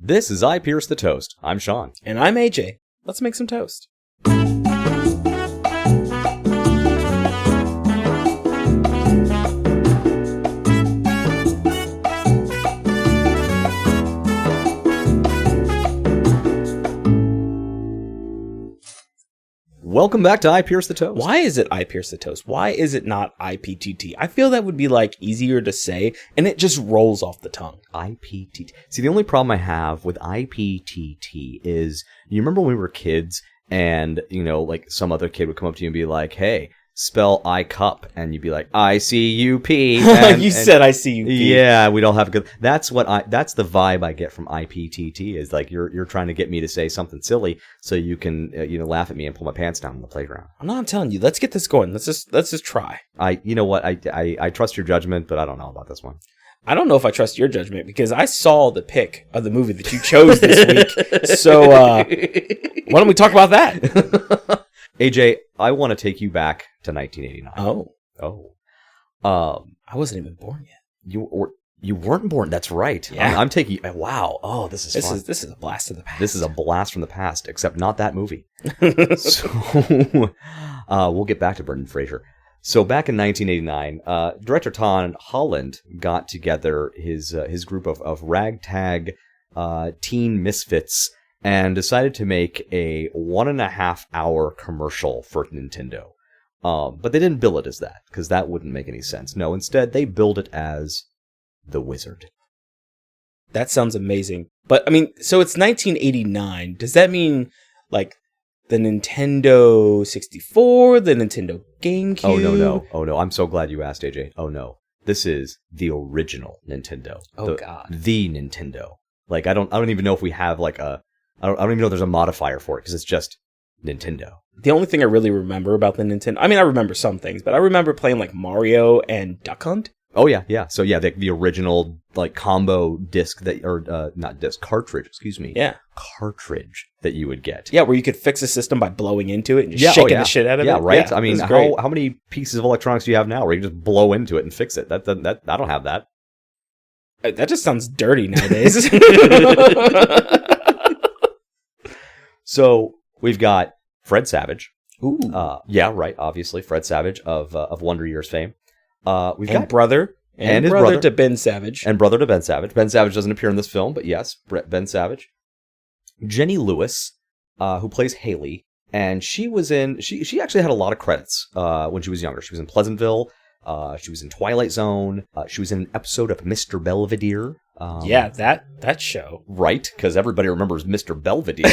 This is I Pierce the Toast. I'm Sean. And I'm AJ. Let's make some toast. Welcome back to I Pierce the Toast. Why is it I Pierce the Toast? Why is it not IPTT? I feel that would be like easier to say, and it just rolls off the tongue. IPTT. See, the only problem I have with IPTT is, you remember when we were kids and, you know, like some other kid would come up to you and be like, hey, spell I cup, and you'd be like, ICUP. You said ICUP. Yeah, we don't have a good. That's the vibe I get from IPTT, is like you're trying to get me to say something silly so you can laugh at me and pull my pants down on the playground. I'm telling you, let's get this going. Let's just try. You know what? I trust your judgment, but I don't know about this one. I don't know if I trust your judgment because I saw the pick of the movie that you chose this week. So why don't we talk about that? AJ, I want to take you back to 1989. Oh. I wasn't even born yet. You weren't born. That's right. Yeah. I'm taking. Wow. Oh, this is fun. This is a blast from the past. This is a blast from the past, except not that movie. So we'll get back to Brendan Fraser. So back in 1989, director Tom Holland got together his group of ragtag teen misfits and decided to make a 1.5 hour commercial for Nintendo. But they didn't bill it as that, because that wouldn't make any sense. No, instead, they billed it as The Wizard. That sounds amazing. But, I mean, so it's 1989. Does that mean, like, the Nintendo 64, the Nintendo GameCube? Oh, no. I'm so glad you asked, AJ. Oh, no. This is the original Nintendo. God. The Nintendo. Like, I don't even know if we have, like, I don't even know if there's a modifier for it, because it's just Nintendo. The only thing I really remember about the Nintendo, I mean, I remember some things, but I remember playing like Mario and Duck Hunt. Oh yeah. So yeah, the original like combo disc cartridge. Excuse me. Yeah, cartridge that you would get. Yeah, where you could fix a system by blowing into it and just shaking the shit out of it. Yeah, right. Yeah, I mean, how many pieces of electronics do you have now where you can just blow into it and fix it? That I don't have that. That just sounds dirty nowadays. So we've got Fred Savage. Ooh. Yeah, right. Obviously, Fred Savage of Wonder Years fame. We've got brother and his brother to Ben Savage. And brother to Ben Savage. Ben Savage doesn't appear in this film, but yes, Ben Savage. Jenny Lewis, who plays Haley, and she was in. She actually had a lot of credits when she was younger. She was in Pleasantville. She was in Twilight Zone. She was in an episode of Mr. Belvedere. Yeah, that show. Right, because everybody remembers Mr. Belvedere.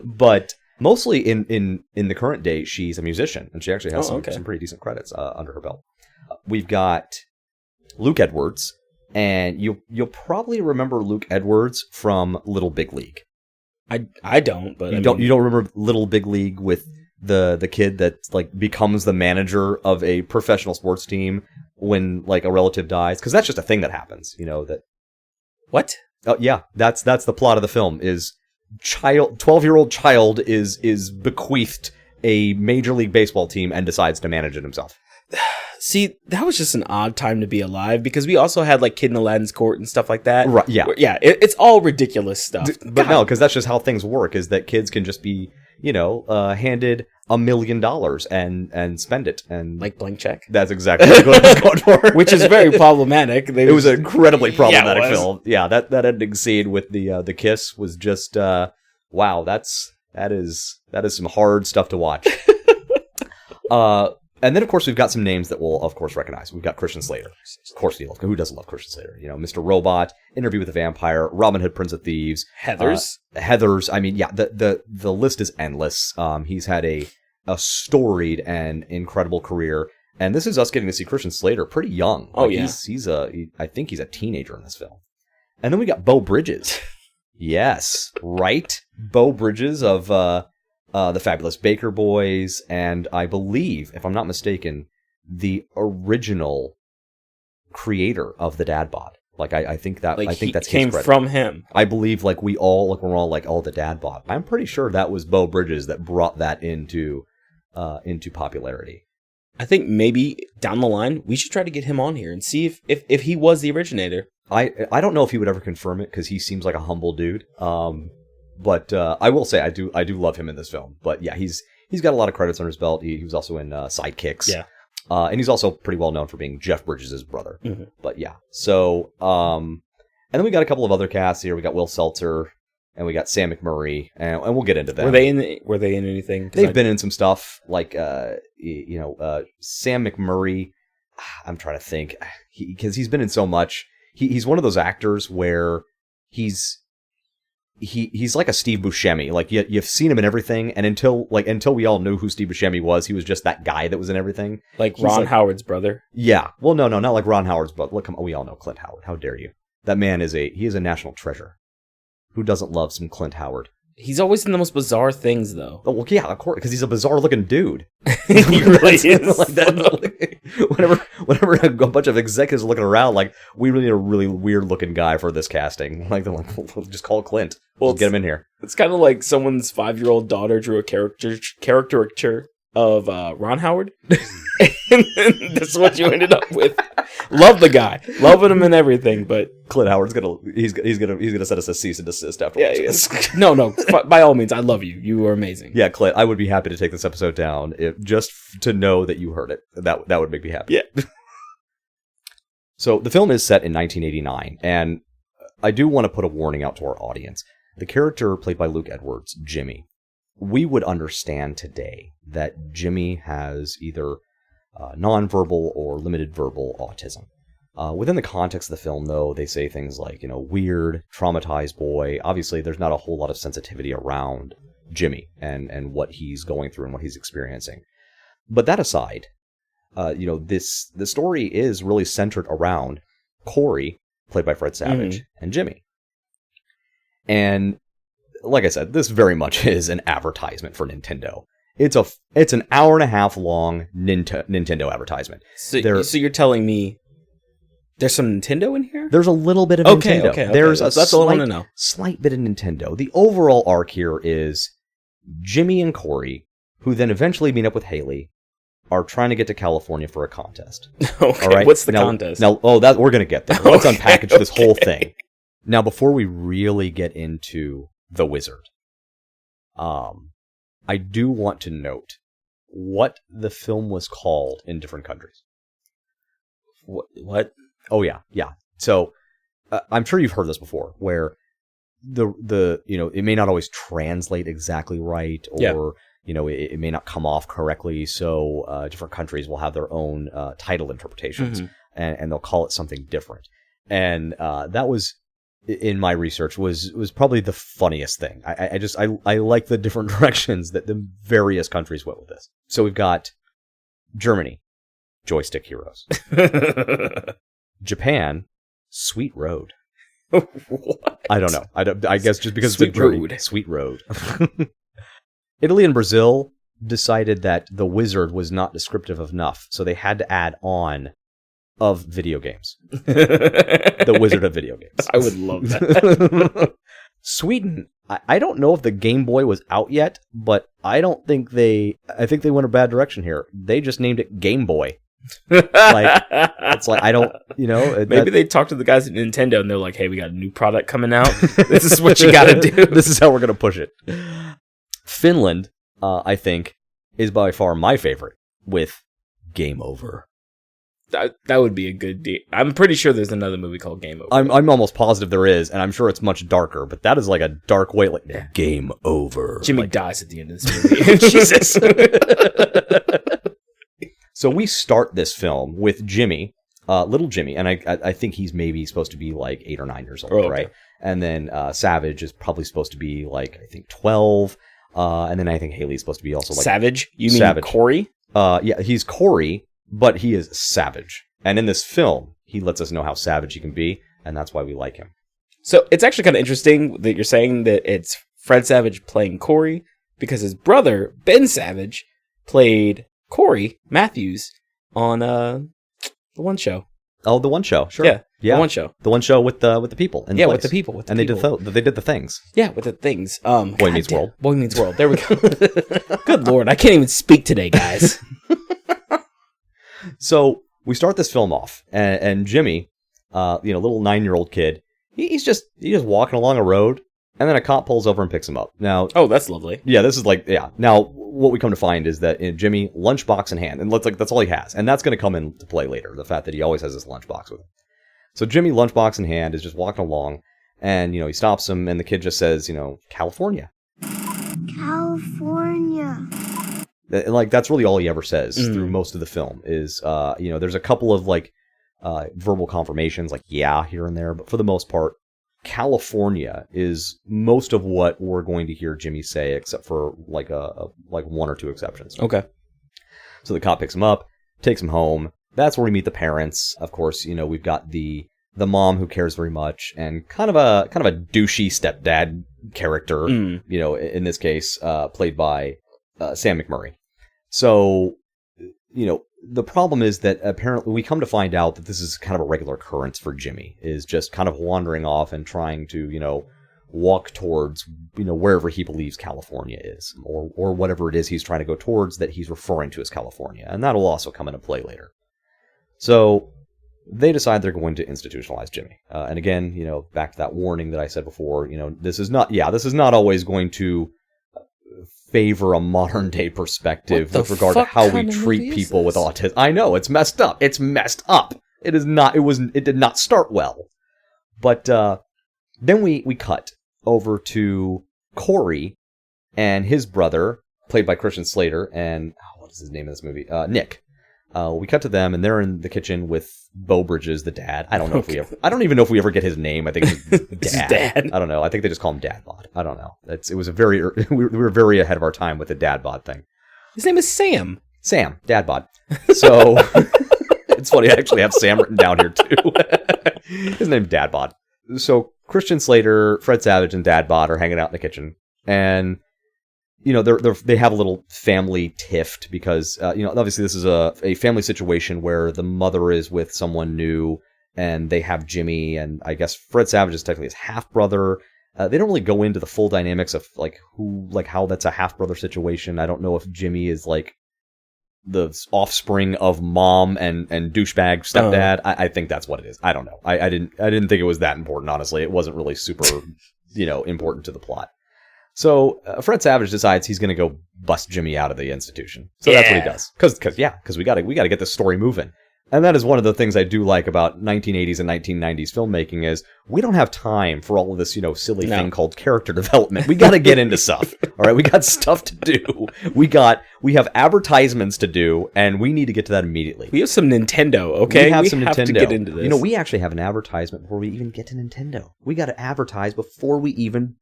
But mostly in the current day, she's a musician, and she actually has some pretty decent credits under her belt. We've got Luke Edwards, and you'll probably remember Luke Edwards from Little Big League. I don't, but you don't remember Little Big League with the kid that like becomes the manager of a professional sports team when like a relative dies, because that's just a thing that happens, that. What? Oh yeah, that's the plot of the film. Is 12-year-old child is bequeathed a Major League Baseball team and decides to manage it himself. See, that was just an odd time to be alive, because we also had like Kid in Aladdin's Court and stuff like that. Right? Yeah, yeah. It's all ridiculous stuff. But no, because that's just how things work. Is that kids can just be handed $1 million and spend it, and like blank check. That's exactly what I was going for. Which is very problematic. It was an incredibly problematic film. Yeah, that ending scene with the kiss was just wow. That is some hard stuff to watch. And then, of course, we've got some names that we'll, of course, recognize. We've got Christian Slater. Of course, who doesn't love Christian Slater? Mr. Robot, Interview with the Vampire, Robin Hood, Prince of Thieves. Heathers. I mean, yeah, the list is endless. He's had a storied and incredible career. And this is us getting to see Christian Slater pretty young. Oh, yeah. I think he's a teenager in this film. And then we got Beau Bridges. Yes, right? Beau Bridges of... the Fabulous Baker Boys, and I believe, if I'm not mistaken, the original creator of the Dad Bod. Like I think that's came from him. I believe we're all the Dad Bod. I'm pretty sure that was Beau Bridges that brought that into popularity. I think maybe down the line we should try to get him on here and see if he was the originator. I don't know if he would ever confirm it because he seems like a humble dude. But I will say I do love him in this film. But yeah, he's got a lot of credits on his belt. He was also in Sidekicks. Yeah. And he's also pretty well known for being Jeff Bridges' brother. Mm-hmm. But yeah, so and then we got a couple of other casts here. We got Will Seltzer and we got Sam McMurray, and we'll get into that. Were they in anything? They've been in some stuff like Sam McMurray. I'm trying to think because he's been in so much. He's one of those actors where he's like a Steve Buscemi. Like you've seen him in everything, and until we all knew who Steve Buscemi was, he was just that guy that was in everything. Like Ron Howard's brother. Yeah. Well, no, not like Ron Howard's brother. Look, we all know Clint Howard. How dare you? That man is a national treasure. Who doesn't love some Clint Howard? He's always in the most bizarre things, though. Oh, well, yeah, of course, because he's a bizarre-looking dude. He really is. Like that, whenever a bunch of executives are looking around, like, we really need a really weird-looking guy for this casting. Like, they're like, we'll just call Clint. We'll get him in here. It's kind of like someone's 5-year-old daughter drew a caricature of Ron Howard. And that's what you ended up with. Love the guy, loving him and everything, but Clint Howard's gonna send us a cease and desist afterwards. Yeah. No, by all means, I love you. You are amazing. Yeah, Clint, I would be happy to take this episode down just to know that you heard it. That would make me happy. Yeah. So the film is set in 1989, and I do want to put a warning out to our audience. The character played by Luke Edwards, Jimmy, we would understand today that Jimmy has either nonverbal or limited verbal autism. Within the context of the film, though, they say things like, weird, traumatized boy. Obviously, there's not a whole lot of sensitivity around Jimmy and what he's going through and what he's experiencing. But that aside, the story is really centered around Corey, played by Fred Savage, and Jimmy. And like I said, this very much is an advertisement for Nintendo. It's an hour and a half long Nintendo advertisement. So you're telling me there's some Nintendo in here? There's a little bit of Nintendo. Okay. There's that's all I want to know. Slight bit of Nintendo. The overall arc here is Jimmy and Corey, who then eventually meet up with Haley, are trying to get to California for a contest. Okay, all right? What's the contest? We're going to get there. Let's unpackage this whole thing. Now, before we really get into The Wizard, I do want to note what the film was called in different countries. What? Oh, yeah. So, I'm sure you've heard this before, where it may not always translate exactly right, or, it may not come off correctly, so different countries will have their own title interpretations, and they'll call it something different. And that was, in my research, was probably the funniest thing. I like the different directions that the various countries went with this. So we've got Germany, Joystick Heroes. Japan, Sweet Road. What? I don't know. I guess just because Sweet it's a Germany, Road. Sweet Road. Italy and Brazil decided that The Wizard was not descriptive enough, so they had to add on of video games. The Wizard of video games. I would love that. Sweden, I don't know if the Game Boy was out yet, but I think they went a bad direction here. They just named it Game Boy. It's like, I don't, maybe they talked to the guys at Nintendo and they're like, hey, we got a new product coming out. This is what you got to do. This is how we're going to push it. Finland, I think, is by far my favorite with Game Over. That would be a good deal. I'm pretty sure there's another movie called Game Over. I'm almost positive there is, and I'm sure it's much darker, but that is like a dark way, like, Game Over. Jimmy dies at the end of this movie. Jesus. So we start this film with Jimmy, little Jimmy, and I think he's maybe supposed to be like 8 or 9 years old, right? And then Savage is probably supposed to be like, I think 12, and then I think Haley's supposed to be also like... Savage? You mean Savage. Corey? Yeah, he's Corey, but he is Savage. And in this film, he lets us know how savage he can be, and that's why we like him. So it's actually kind of interesting that you're saying that it's Fred Savage playing Corey, because his brother, Ben Savage, played Corey Matthews on the One Show. Oh, the One Show, sure. Yeah. The One Show. The One Show with the people. Yeah, with the people. And they did the things. Yeah, with the things. Boy Meets World. Boy Meets World. There we go. Good Lord, I can't even speak today, guys. So we start this film off, and Jimmy little 9-year-old kid. He's just walking along a road, and then a cop pulls over and picks him up. Now, Oh, that's lovely. yeah, this is like, yeah. Now, what we come to find is that Jimmy, lunchbox in hand, and that's all he has, and that's going to come into play later. The fact that he always has this lunchbox with him. So Jimmy, lunchbox in hand, is just walking along, and he stops him, and the kid just says, California. California. Like, that's really all he ever says through most of the film is, there's a couple of like verbal confirmations, like yeah here and there, but for the most part, California is most of what we're going to hear Jimmy say, except for like like one or two exceptions. Okay. So the cop picks him up, takes him home. That's where we meet the parents. Of course, we've got the mom who cares very much, and kind of a douchey stepdad character. In this case, played by Sam McMurray. So, the problem is that apparently we come to find out that this is kind of a regular occurrence for Jimmy, is just kind of wandering off and trying to, walk towards, wherever he believes California is, or whatever it is he's trying to go towards that he's referring to as California. And that'll also come into play later. So they decide they're going to institutionalize Jimmy. And again, back to that warning that I said before, this is not always going to favor a modern day perspective with regard to how we treat people with autism. I know, it's messed up. It did not start well. But then we cut over to Corey and his brother, played by Christian Slater, and what is his name in this movie? Nick. We cut to them, and they're in the kitchen with Beau Bridges, the dad. I don't know I don't even know if we ever get his name. I think it's dad. I don't know. I think they just call him Dad Bod. I don't know. We were very ahead of our time with the Dad Bod thing. His name is Sam. Sam, Dad Bod. So it's funny. I actually have Sam written down here too. His name's Dad Bod. So Christian Slater, Fred Savage, and Dad Bod are hanging out in the kitchen, and they have a little family tiff because, obviously this is a family situation where the mother is with someone new and they have Jimmy, and I guess Fred Savage is technically his half-brother. They don't really go into the full dynamics of how that's a half-brother situation. I don't know if Jimmy is like the offspring of mom and douchebag stepdad. I think that's what it is. I don't know. I didn't think it was that important, honestly. It wasn't really super, important to the plot. So Fred Savage decides he's going to go bust Jimmy out of the institution. So that's what he does. Because we got to get this story moving. And that is one of the things I do like about 1980s and 1990s filmmaking is we don't have time for all of this, silly thing called character development. We got to get into stuff. All right, we got stuff to do. We have advertisements to do, and we need to get to that immediately. We have some Nintendo, okay? We have some Nintendo. To get into this. We actually have an advertisement before we even get to Nintendo. We got to advertise before we even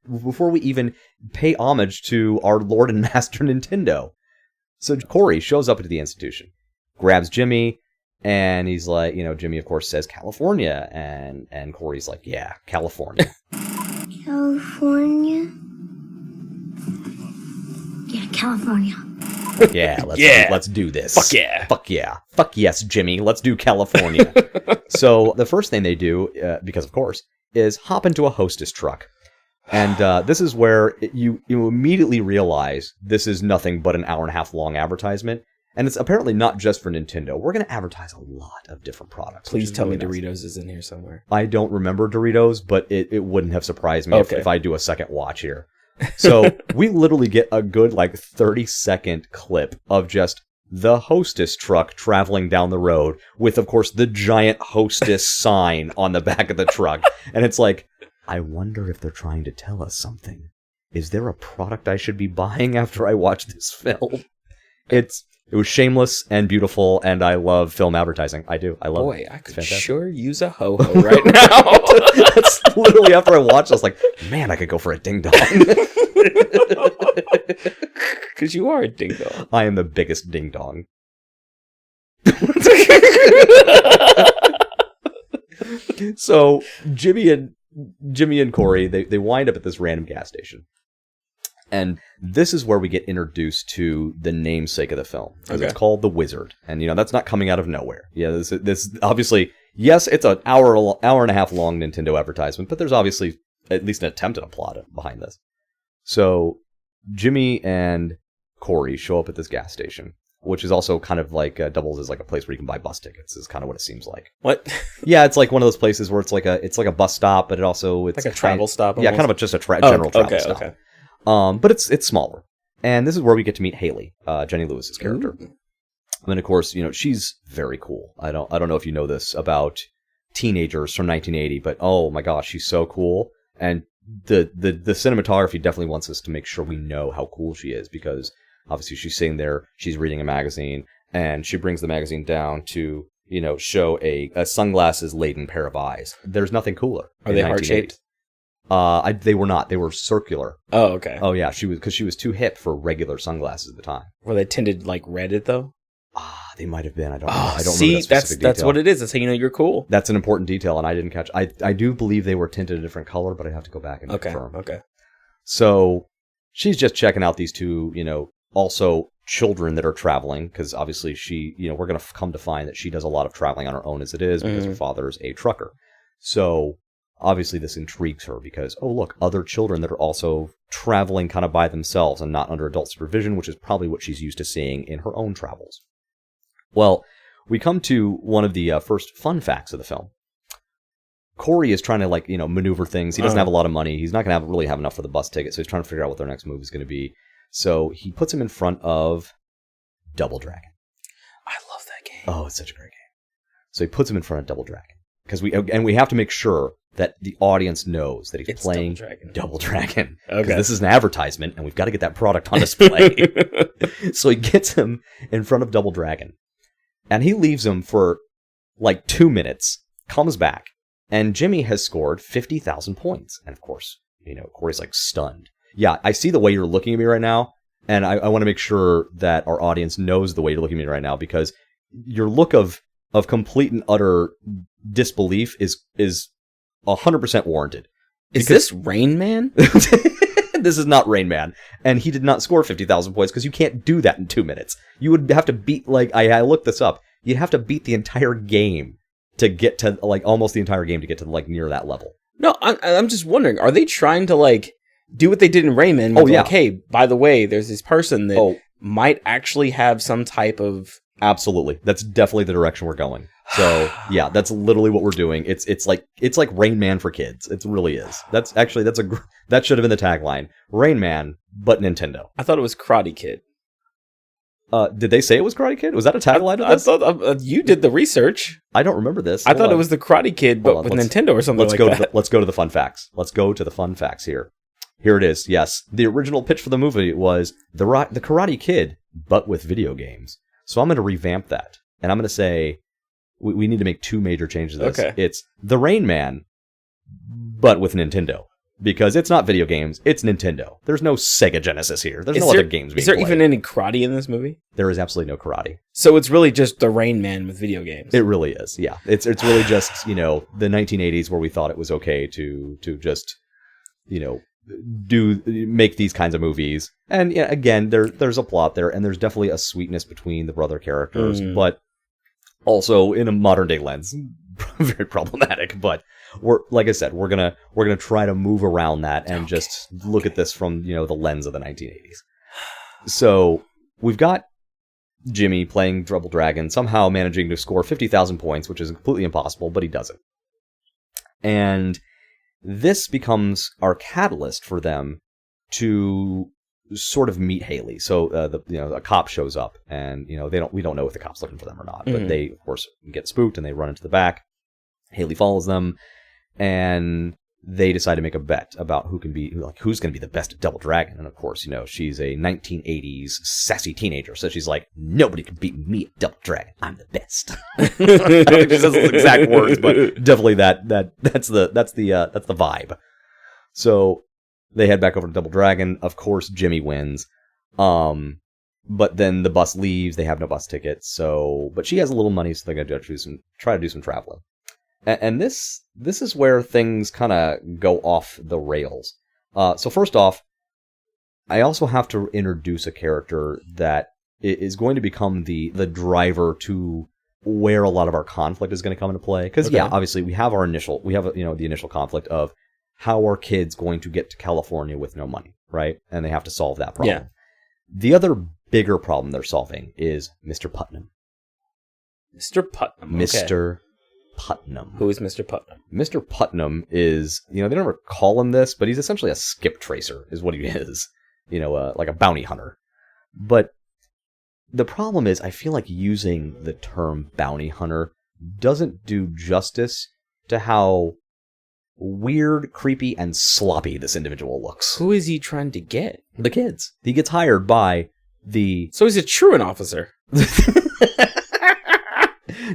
pay homage to our Lord and Master Nintendo. So Corey shows up at the institution, grabs Jimmy. And he's like, Jimmy, of course, says California. And Corey's like, yeah, California. California? Yeah, California. Yeah, let's do this. Fuck yeah. Fuck yeah. Fuck yes, Jimmy. Let's do California. So the first thing they do, because of course, is hop into a Hostess truck. And this is where you immediately realize this is nothing but an hour-and-a-half long advertisement. And it's apparently not just for Nintendo. We're going to advertise a lot of different products. Please tell me Doritos is in here somewhere. I don't remember Doritos, but it wouldn't have surprised me if I do a second watch here. So we literally get a good 30-second clip of just the Hostess truck traveling down the road with, of course, the giant Hostess sign on the back of the truck. And it's like, I wonder if they're trying to tell us something. Is there a product I should be buying after I watch this film? It was shameless and beautiful, and I love film advertising. I do. I love it. Boy, I could sure use a ho-ho right now. That's literally after I watched, I was like, man, I could go for a ding-dong. Because you are a ding-dong. I am the biggest ding-dong. So, Jimmy and Corey, they wind up at this random gas station. And this is where we get introduced to the namesake of the film. Okay. It's called The Wizard. And, that's not coming out of nowhere. Yeah, this obviously, yes, it's an hour and a half long Nintendo advertisement, but there's obviously at least an attempt at a plot behind this. So Jimmy and Corey show up at this gas station. which is also kind of like doubles as like a place where you can buy bus tickets. Is kind of what it seems like. What? Yeah, it's like one of those places where it's like a bus stop, but it's like a travel stop. Yeah, kind of just a general travel stop. Okay. But it's smaller, and this is where we get to meet Haley, Jenny Lewis's character. Ooh. And then, of course, she's very cool. I don't know if you know this about teenagers from 1980, but oh my gosh, she's so cool. And the cinematography definitely wants us to make sure we know how cool she is, because obviously she's sitting there, she's reading a magazine, and she brings the magazine down to, show a sunglasses laden pair of eyes. There's nothing cooler. Are they heart shaped? They were not. They were circular. Oh, okay. Oh yeah, she was too hip for regular sunglasses at the time. Were they tinted like red though? They might have been. I don't know. Oh, I don't see, remember that specific that's detail. what it is. That's how you know you're cool. That's an important detail, and I didn't catch. I do believe they were tinted a different color, but I'd have to go back and confirm. Okay. So she's just checking out these two, also children that are traveling, because obviously she, we're going to come to find that she does a lot of traveling on her own as it is, because her father's a trucker. So obviously this intrigues her because, oh, look, other children that are also traveling kind of by themselves and not under adult supervision, which is probably what she's used to seeing in her own travels. Well, we come to one of the first fun facts of the film. Corey is trying to maneuver things. He doesn't have a lot of money. He's not going to really have enough for the bus ticket, so he's trying to figure out what their next move is going to be. So he puts him in front of Double Dragon. I love that game. Oh, it's such a great game. So he puts him in front of Double Dragon, because we have to make sure that the audience knows that he's playing Double Dragon. Okay. This is an advertisement, and we've got to get that product on display. So he gets him in front of Double Dragon, and he leaves him for 2 minutes, comes back, and Jimmy has scored 50,000 points. And of course, Corey's stunned. Yeah, I see the way you're looking at me right now, and I want to make sure that our audience knows the way you're looking at me right now, because your look of complete and utter disbelief is 100% warranted. Is this Rain Man? This is not Rain Man, and he did not score 50,000 points, because you can't do that in 2 minutes. You would have to beat, I looked this up, you'd have to beat the entire game to get to, almost the entire game to get to, near that level. No, I'm just wondering, are they trying to, do what they did in Rain Man? Oh, yeah. Hey, by the way, there's this person that might actually have some type of... Absolutely. That's definitely the direction we're going. So, yeah, that's literally what we're doing. It's like Rain Man for kids. It really is. That should have been the tagline. Rain Man, but Nintendo. I thought it was Karate Kid. Did they say it was Karate Kid? Was that a tagline of this? I thought you did the research. I don't remember this. I thought it was the Karate Kid, but with Nintendo or something like that. Let's go to the fun facts. Let's go to the fun facts here. Here it is. Yes, the original pitch for the movie was the Karate Kid, but with video games. So I'm going to revamp that, and I'm going to say we need to make two major changes to this. Okay. It's the Rain Man, but with Nintendo. Because it's not video games, it's Nintendo. There's no Sega Genesis here. There's no other games being played. Is there even any karate in this movie? There is absolutely no karate. So it's really just the Rain Man with video games. It really is, yeah. It's really just, the 1980s where we thought it was okay to just, make these kinds of movies. And yeah, again, there's a plot there, and there's definitely a sweetness between the brother characters, but also in a modern day lens, very problematic. But like I said, we're gonna try to move around that and just look at this from the lens of the 1980s. So we've got Jimmy playing Double Dragon, somehow managing to score 50,000 points, which is completely impossible, but he does it. And this becomes our catalyst for them to sort of meet Haley. So a cop shows up, and we don't know if the cop's looking for them or not, but they of course get spooked and they run into the back. Haley follows them, and they decide to make a bet about who's going to be the best at Double Dragon. And of course, she's a 1980s sassy teenager, so she's like, nobody can beat me at Double Dragon. I'm the best. I don't think she says those exact words, but definitely that's the vibe. So they head back over to Double Dragon. Of course, Jimmy wins. But then the bus leaves. They have no bus ticket. But she has a little money, so they're going to try to do some traveling. And this is where things kind of go off the rails. So first off, I also have to introduce a character that is going to become the driver to where a lot of our conflict is going to come into play. Because obviously we have the initial conflict of how are kids going to get to California with no money, right? And they have to solve that problem. Yeah. The other bigger problem they're solving is Mr. Putnam. Mr. Putnam. Okay. Mr. Putnam. Who is Mr. Putnam? Mr. Putnam is, they never call him this, but he's essentially a skip tracer, is what he is. Like a bounty hunter. But the problem is, I feel like using the term bounty hunter doesn't do justice to how weird, creepy, and sloppy this individual looks. Who is he trying to get? The kids. He gets hired by the... So he's a truant officer.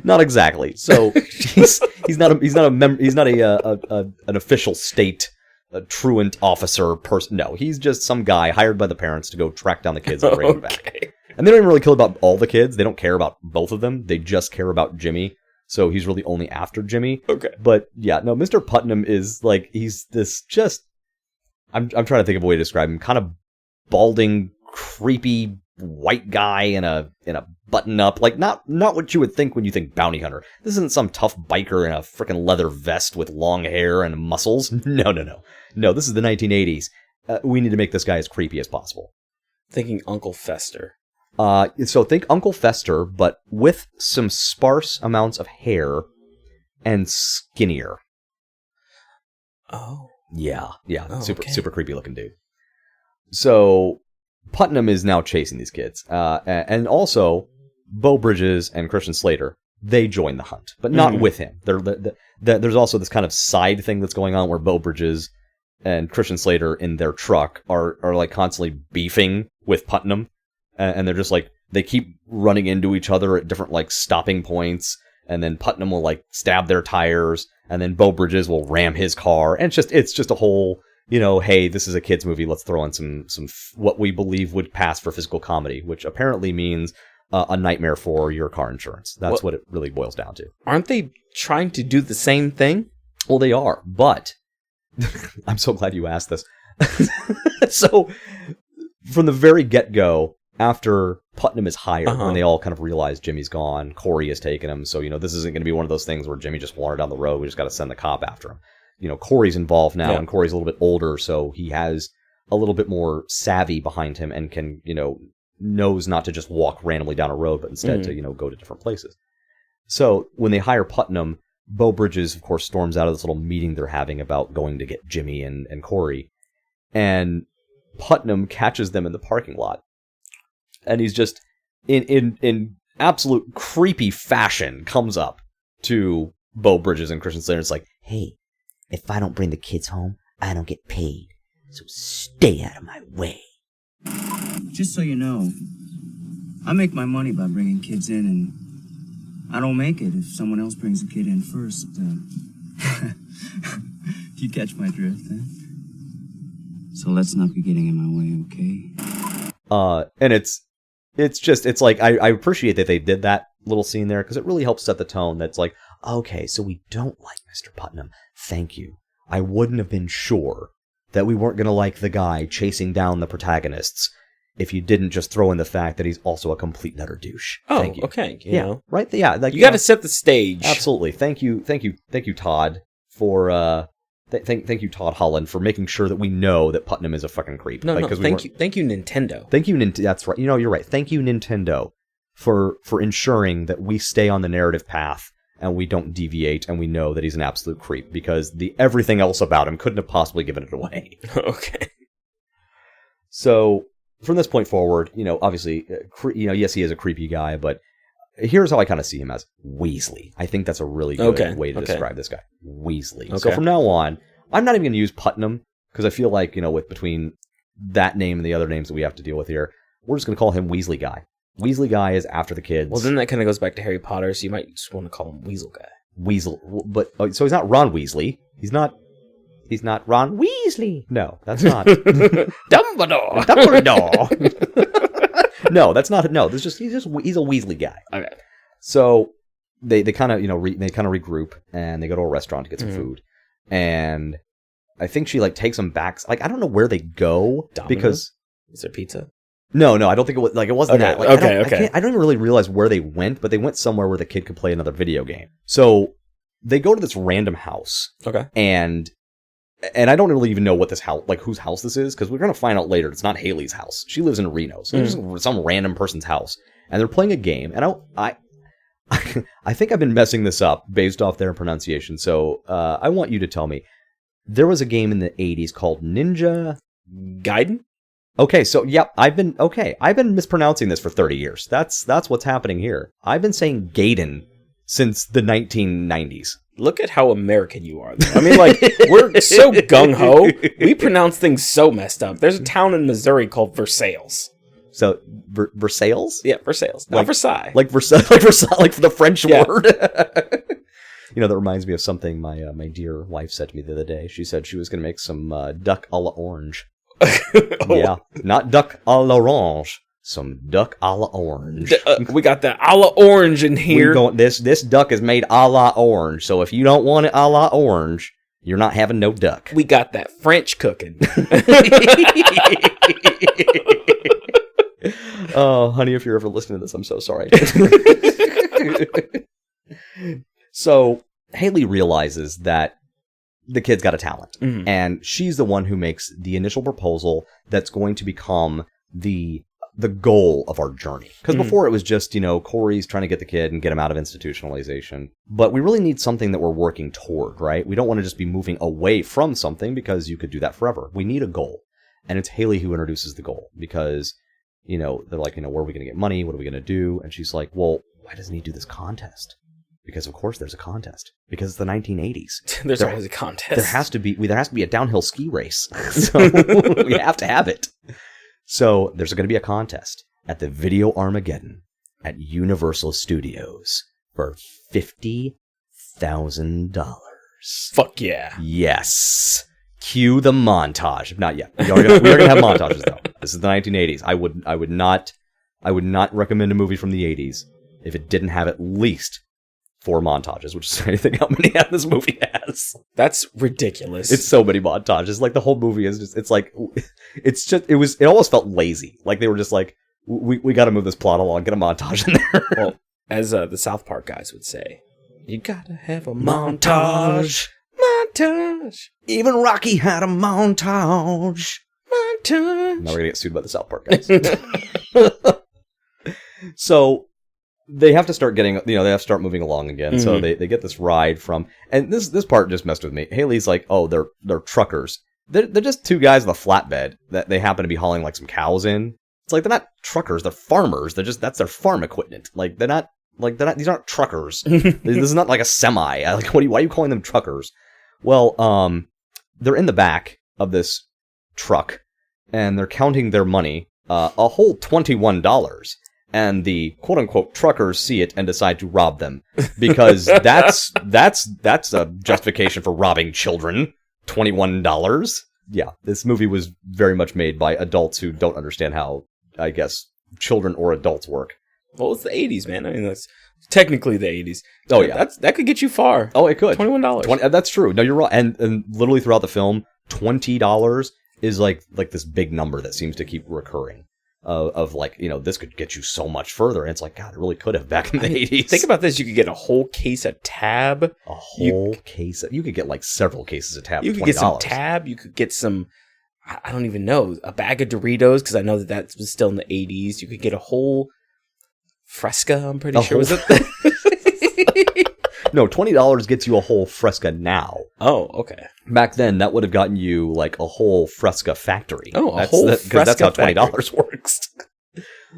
Not exactly. So he's not an official state truant officer person. No, he's just some guy hired by the parents to go track down the kids and bring them back. And they don't even really care about all the kids. They don't care about both of them. They just care about Jimmy. So he's really only after Jimmy. Okay. But yeah, no, Mr. Putnam is like, he's this just, I'm trying to think of a way to describe him. Kind of balding, creepy white guy in a button up. Like not what you would think when you think bounty hunter. This isn't some tough biker in a freaking leather vest with long hair and muscles. No. No, this is the 1980s. We need to make this guy as creepy as possible. Thinking Uncle Fester. So think Uncle Fester, but with some sparse amounts of hair and skinnier. Oh. Yeah. Oh, super creepy looking dude. So Putnam is now chasing these kids. And also, Beau Bridges and Christian Slater, they join the hunt, but not with him. There's also this kind of side thing that's going on where Beau Bridges and Christian Slater in their truck are like constantly beefing with Putnam. And they're just like, they keep running into each other at different like stopping points. And then Putnam will like stab their tires. And then Beau Bridges will ram his car. And it's just a whole, hey, this is a kid's movie. Let's throw in some what we believe would pass for physical comedy, which apparently means a nightmare for your car insurance. That's what it really boils down to. Aren't they trying to do the same thing? Well, they are, but I'm so glad you asked this. So from the very get-go, after Putnam is hired, when they all kind of realize Jimmy's gone, Corey has taken him, so, this isn't going to be one of those things where Jimmy just wandered down the road, we just got to send the cop after him. Corey's involved now, and Corey's a little bit older, so he has a little bit more savvy behind him and can, knows not to just walk randomly down a road, but instead to, go to different places. So when they hire Putnam, Beau Bridges, of course, storms out of this little meeting they're having about going to get Jimmy and Corey, and Putnam catches them in the parking lot. And he's just, in absolute creepy fashion, comes up to Beau Bridges and Christian Slater. It's like, hey, if I don't bring the kids home, I don't get paid. So stay out of my way. Just so you know, I make my money by bringing kids in, and I don't make it if someone else brings a kid in first. You catch my drift, eh? So let's not be getting in my way, okay? And it's like, I appreciate that they did that little scene there, because it really helps set the tone. That's like, okay, so we don't like Mr. Putnam. Thank you. I wouldn't have been sure that we weren't going to like the guy chasing down the protagonists if you didn't just throw in the fact that he's also a complete and utter douche. Oh, Thank you. Okay. Right? Yeah. Like, you got to set the stage. Absolutely. Thank you, Todd, for... Thank you, Todd Holland, for making sure that we know that Putnam is a fucking creep. No, thank you, Nintendo. Thank you, that's right. You're right. Thank you, Nintendo, for ensuring that we stay on the narrative path and we don't deviate, and we know that he's an absolute creep, because everything else about him couldn't have possibly given it away. Okay. So from this point forward, obviously, yes, he is a creepy guy, but here's how I kind of see him as Weasley. I think that's a really good way to describe this guy. Weasley. Okay. So from now on, I'm not even going to use Putnam, because I feel like, between that name and the other names that we have to deal with here, we're just going to call him Weasley Guy. Weasley Guy is after the kids. Well, then that kind of goes back to Harry Potter, so you might just want to call him Weasel Guy. Weasel. But, so he's not Ron Weasley. He's not Ron Weasley. No, that's not. Dumbledore. No, that's not. No, he's a Weasley guy. Okay. So they kind of regroup, and they go to a restaurant to get some food, and I think she takes them back. I don't know where they go. Domino's? Because is there pizza? No, I don't think it was. It wasn't that. Okay. I don't even really realize where they went, but they went somewhere where the kid could play another video game. So they go to this random house. Okay. And and I don't really even know what this house, like whose house this is, because we're going to find out later. It's not Haley's house. She lives in Reno. So it's just some random person's house. And they're playing a game. And I think I've been messing this up based off their pronunciation. So I want you to tell me. There was a game in the 80s called Ninja Gaiden? Okay, so yep, I've been mispronouncing this for 30 years. That's what's happening here. I've been saying Gaiden since the 1990s. Look at how American you are, though. I mean, like, we're so gung-ho. We pronounce things so messed up. There's a town in Missouri called Versailles. So, Versailles? Yeah, Versailles. Not Versailles. Like Versailles, like for the French word. You know, that reminds me of something my dear wife said to me the other day. She said she was going to make some duck a la orange. Yeah, not duck a l'orange. Some duck a la orange. We got the a la orange in here. This duck is made a la orange. So if you don't want it a la orange, you're not having no duck. We got that French cooking. Oh, honey, if you're ever listening to this, I'm so sorry. So Haley realizes that the kid's got a talent, and she's the one who makes the initial proposal that's going to become the goal of our journey. Because before it was just, you know, Corey's trying to get the kid and get him out of institutionalization. But we really need something that we're working toward, right? We don't want to just be moving away from something, because you could do that forever. We need a goal. And it's Haley who introduces the goal, because, you know, they're like, you know, where are we going to get money? What are we going to do? And she's like, well, why doesn't he do this contest? Because of course there's a contest. Because it's the 1980s. There's always a contest. There has to be a downhill ski race. So we have to have it. So there's going to be a contest at the Video Armageddon at Universal Studios for $50,000. Fuck yeah. Yes. Cue the montage. Not yet. We are going to have montages though. This is the 1980s. I would not recommend a movie from the 80s if it didn't have at least 4 montages, which is anything how many this movie has. That's ridiculous. It's so many montages. Like the whole movie is just, it almost felt lazy. Like they were just like, we got to move this plot along, get a montage in there. Well, as the South Park guys would say, you gotta have a montage. Montage. Even Rocky had a montage. Montage. Now we're gonna get sued by the South Park guys. So they have to start getting, you know, they have to start moving along again. So they get this ride from, and this part just messed with me. Haley's like, oh, they're truckers. They're just 2 guys with a flatbed that they happen to be hauling like some cows in. It's like, they're not truckers, they're farmers. That's their farm equipment. These aren't truckers. This is not like a semi. Like, why are you calling them truckers? Well, they're in the back of this truck and they're counting their money, a whole $21. And the quote-unquote truckers see it and decide to rob them, because that's a justification for robbing children. $21. Yeah, this movie was very much made by adults who don't understand how, I guess, children or adults work. Well, it's the 80s, man. I mean, that's technically the 80s. Oh yeah, that could get you far. Oh, it could. $21. That's true. No, you're right. And literally throughout the film, $20 is like this big number that seems to keep recurring. Of like, you know, this could get you so much further. And it's like, God, it really could have back in the 80s. Think about this. You could get a whole case of Tab. A whole case. You could get like several cases of Tab. You could get some Tab. You could get some, I don't even know, a bag of Doritos, because I know that was still in the 80s. You could get a whole Fresca, I'm pretty sure. Was it? No, $20 gets you a whole Fresca now. Oh, okay. Back then, that would have gotten you like a whole Fresca factory. Oh, whole Fresca because that's how $20 works.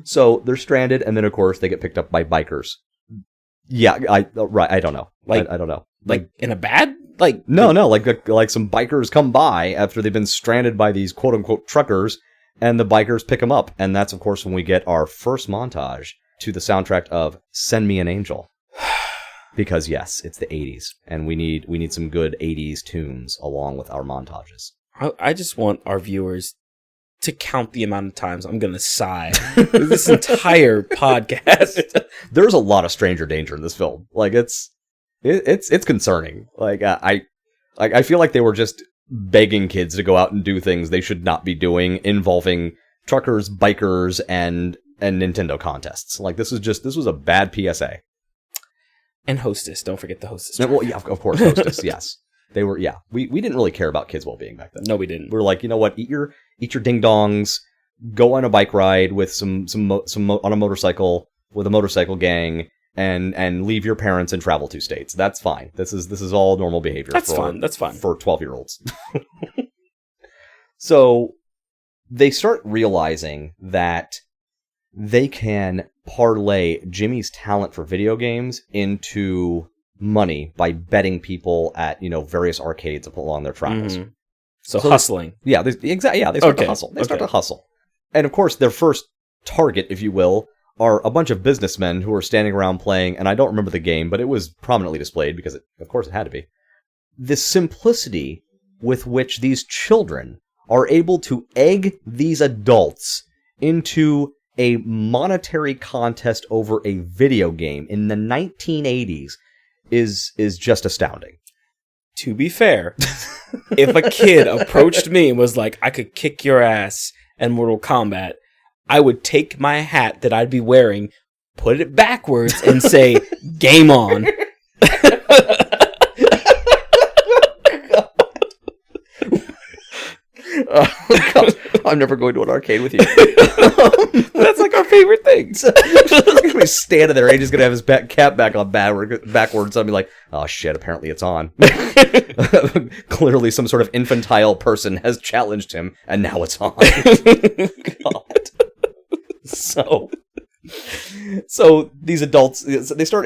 So they're stranded, and then of course they get picked up by bikers. Yeah, I don't know. Like I don't know. Like in a bad like no, like some bikers come by after they've been stranded by these quote unquote truckers, and the bikers pick them up, and that's of course when we get our first montage to the soundtrack of "Send Me an Angel." Because yes, it's the 80s, and we need some good 80s tunes along with our montages. I just want our viewers to count the amount of times I'm going to sigh this entire podcast. There's a lot of stranger danger in this film. Like it's concerning. Like I feel like they were just begging kids to go out and do things they should not be doing, involving truckers, bikers, and Nintendo contests. Like this was a bad PSA. And Hostess. Don't forget the Hostess. Well, yeah, of course, Hostess, yes. They were, yeah. We didn't really care about kids' well-being back then. No, we didn't. We were like, you know what? Eat your ding-dongs, go on a bike ride with on a motorcycle with a motorcycle gang, and leave your parents and travel 2 states. That's fine. This is all normal behavior. That's fine. That's fine. For 12-year-olds. So they start realizing that they can parlay Jimmy's talent for video games into money by betting people at, various arcades along their travels. Mm-hmm. So hustling. Yeah, exactly. Yeah, they start to hustle. They start to hustle. And of course, their first target, if you will, are a bunch of businessmen who are standing around playing, and I don't remember the game, but it was prominently displayed because, of course, it had to be. The simplicity with which these children are able to egg these adults into a monetary contest over a video game in the 1980s is just astounding. To be fair, if a kid approached me and was like, I could kick your ass in Mortal Kombat, I would take my hat that I'd be wearing, put it backwards, and say, game on. God, I'm never going to an arcade with you. That's like our favorite thing. He's going to be standing there, and he's going to have his cap back on backwards. I'll be like, oh shit, apparently it's on. Clearly some sort of infantile person has challenged him, and now it's on. God. So these adults, they start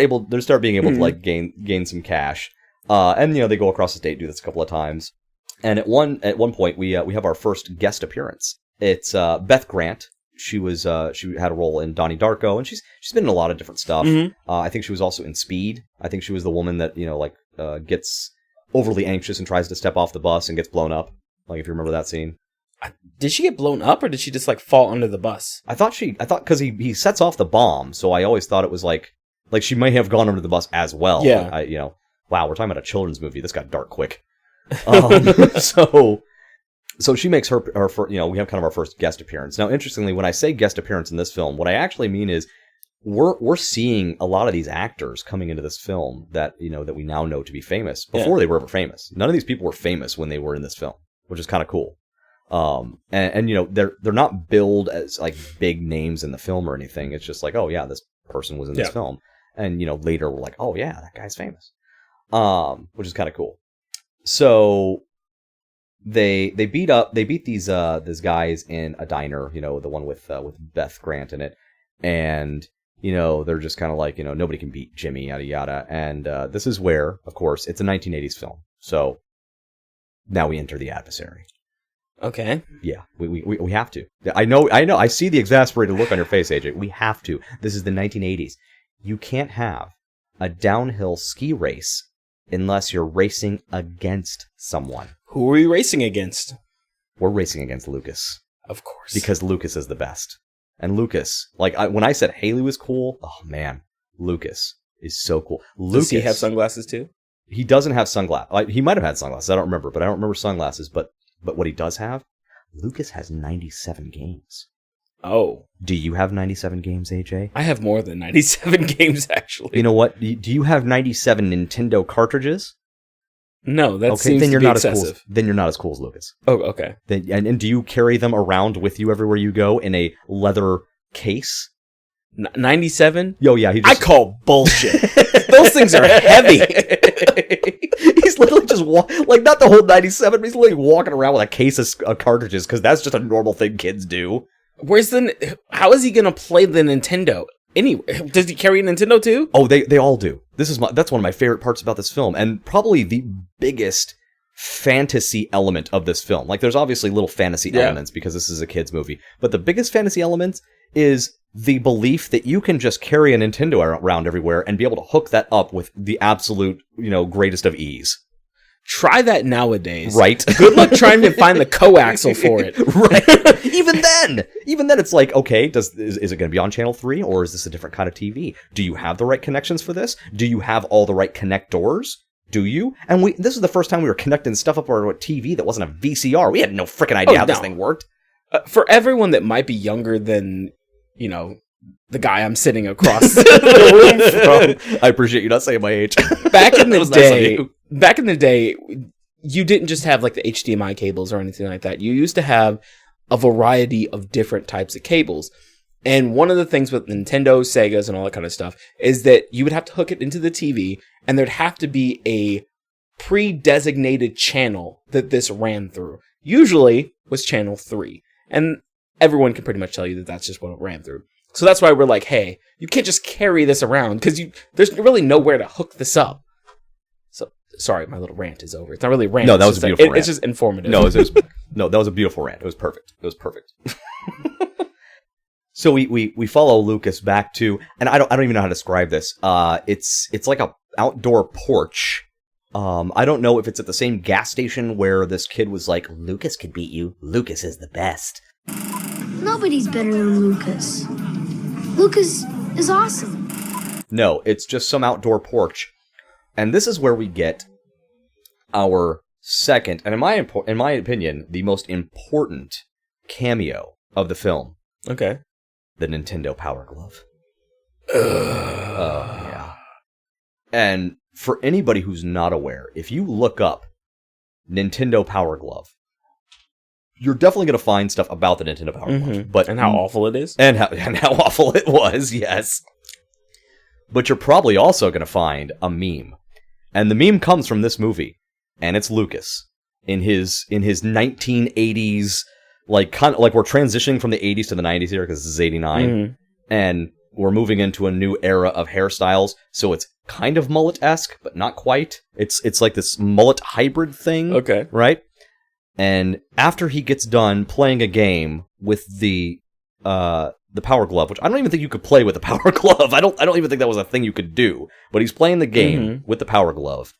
being able to like gain some cash. And they go across the state, do this a couple of times. And at one point we have our first guest appearance. It's Beth Grant. She had a role in Donnie Darko, and she's been in a lot of different stuff. Mm-hmm. I think she was also in Speed. I think she was the woman that gets overly anxious and tries to step off the bus and gets blown up. Like, if you remember that scene. Did she get blown up, or did she just like fall under the bus? I thought because he sets off the bomb, so I always thought it was like she may have gone under the bus as well. Yeah. Wow, we're talking about a children's movie. This got dark quick. So she makes her we have kind of our first guest appearance. Now, interestingly, when I say guest appearance in this film, what I actually mean is we're seeing a lot of these actors coming into this film that that we now know to be famous before they were ever famous. None of these people were famous when they were in this film, which is kind of cool. They're not billed as like big names in the film or anything. It's just like, oh yeah, this person was in this film, and later we're like, oh yeah, that guy's famous, which is kind of cool. So they beat these guys in a diner, the one with Beth Grant in it, and they're just kind of like, nobody can beat Jimmy, yada yada, and this is where, of course, it's a 1980s film, so now we enter the adversary. Okay. Yeah, we have to. I know. I see the exasperated look on your face, AJ. We have to. This is the 1980s. You can't have a downhill ski race unless you're racing against someone. Who are we racing against? We're racing against Lucas. Of course. Because Lucas is the best. And Lucas, when I said Haley was cool, oh man, Lucas is so cool. Lucas, does he have sunglasses too? He doesn't have sunglasses. He might have had sunglasses. I don't remember, but I don't remember sunglasses. But what he does have, Lucas has 97 games. Oh. Do you have 97 games, AJ? I have more than 97 games, actually. You know what? Do you have 97 Nintendo cartridges? No, that seems to be excessive. Then you're not as cool as Lucas. Oh, okay. And do you carry them around with you everywhere you go in a leather case? 97? Yo, yeah. I call bullshit. Those things are heavy. He's literally just not the whole 97, but he's literally walking around with a case of cartridges because that's just a normal thing kids do. How is he going to play the Nintendo? Anyway, does he carry a Nintendo too? Oh, they all do. That's one of my favorite parts about this film, and probably the biggest fantasy element of this film. Like, there's obviously little fantasy elements because this is a kids movie, but the biggest fantasy elements is the belief that you can just carry a Nintendo around everywhere and be able to hook that up with the absolute, greatest of ease. Try that nowadays. Right. Good luck trying to find the coaxial for it. Right. Even then it's like, okay, is it going to be on channel 3 or is this a different kind of TV? Do you have the right connections for this? Do you have all the right connectors? Do you? And this is the first time we were connecting stuff up on a TV that wasn't a VCR. We had no freaking idea how this thing worked. For everyone that might be younger than, the guy I'm sitting across the room from. I appreciate you not saying my age. Back in the was nice of day, you. you didn't just have like the HDMI cables or anything like that. You used to have a variety of different types of cables. And one of the things with Nintendo, Segas, and all that kind of stuff is that you would have to hook it into the TV, and there'd have to be a pre-designated channel that this ran through. Usually was channel 3. And everyone can pretty much tell you that that's just what it ran through. So that's why we're like, hey, you can't just carry this around because there's really nowhere to hook this up. So sorry, my little rant is over. It's not really a rant. No, that was a beautiful rant. It's just informative. No, no, that was a beautiful rant. It was perfect. It was perfect. So we follow Lucas back to, and I don't even know how to describe this. It's like a outdoor porch. I don't know if it's at the same gas station where this kid was like, Lucas could beat you. Lucas is the best. Nobody's better than Lucas. Lucas is awesome. no, it's just some outdoor porch. And this is where we get our second, and in my opinion, the most important cameo of the film. Okay. The Nintendo Power Glove. Oh, yeah. And for anybody who's not aware, if you look up Nintendo Power Glove, you're definitely going to find stuff about the Nintendo Power Glove. But and how awful it is. And how awful it was, yes. But you're probably also going to find a meme. And the meme comes from this movie. And it's Lucas. In his 1980s, like we're transitioning from the 80s to the 90s here, because this is 89. And we're moving into a new era of hairstyles. So it's kind of mullet-esque, but not quite. It's like this mullet hybrid thing. Okay. Right? And after he gets done playing a game with the Power Glove, which I don't even think you could play with the Power Glove. I don't even think that was a thing you could do. But he's playing the game with the Power Glove,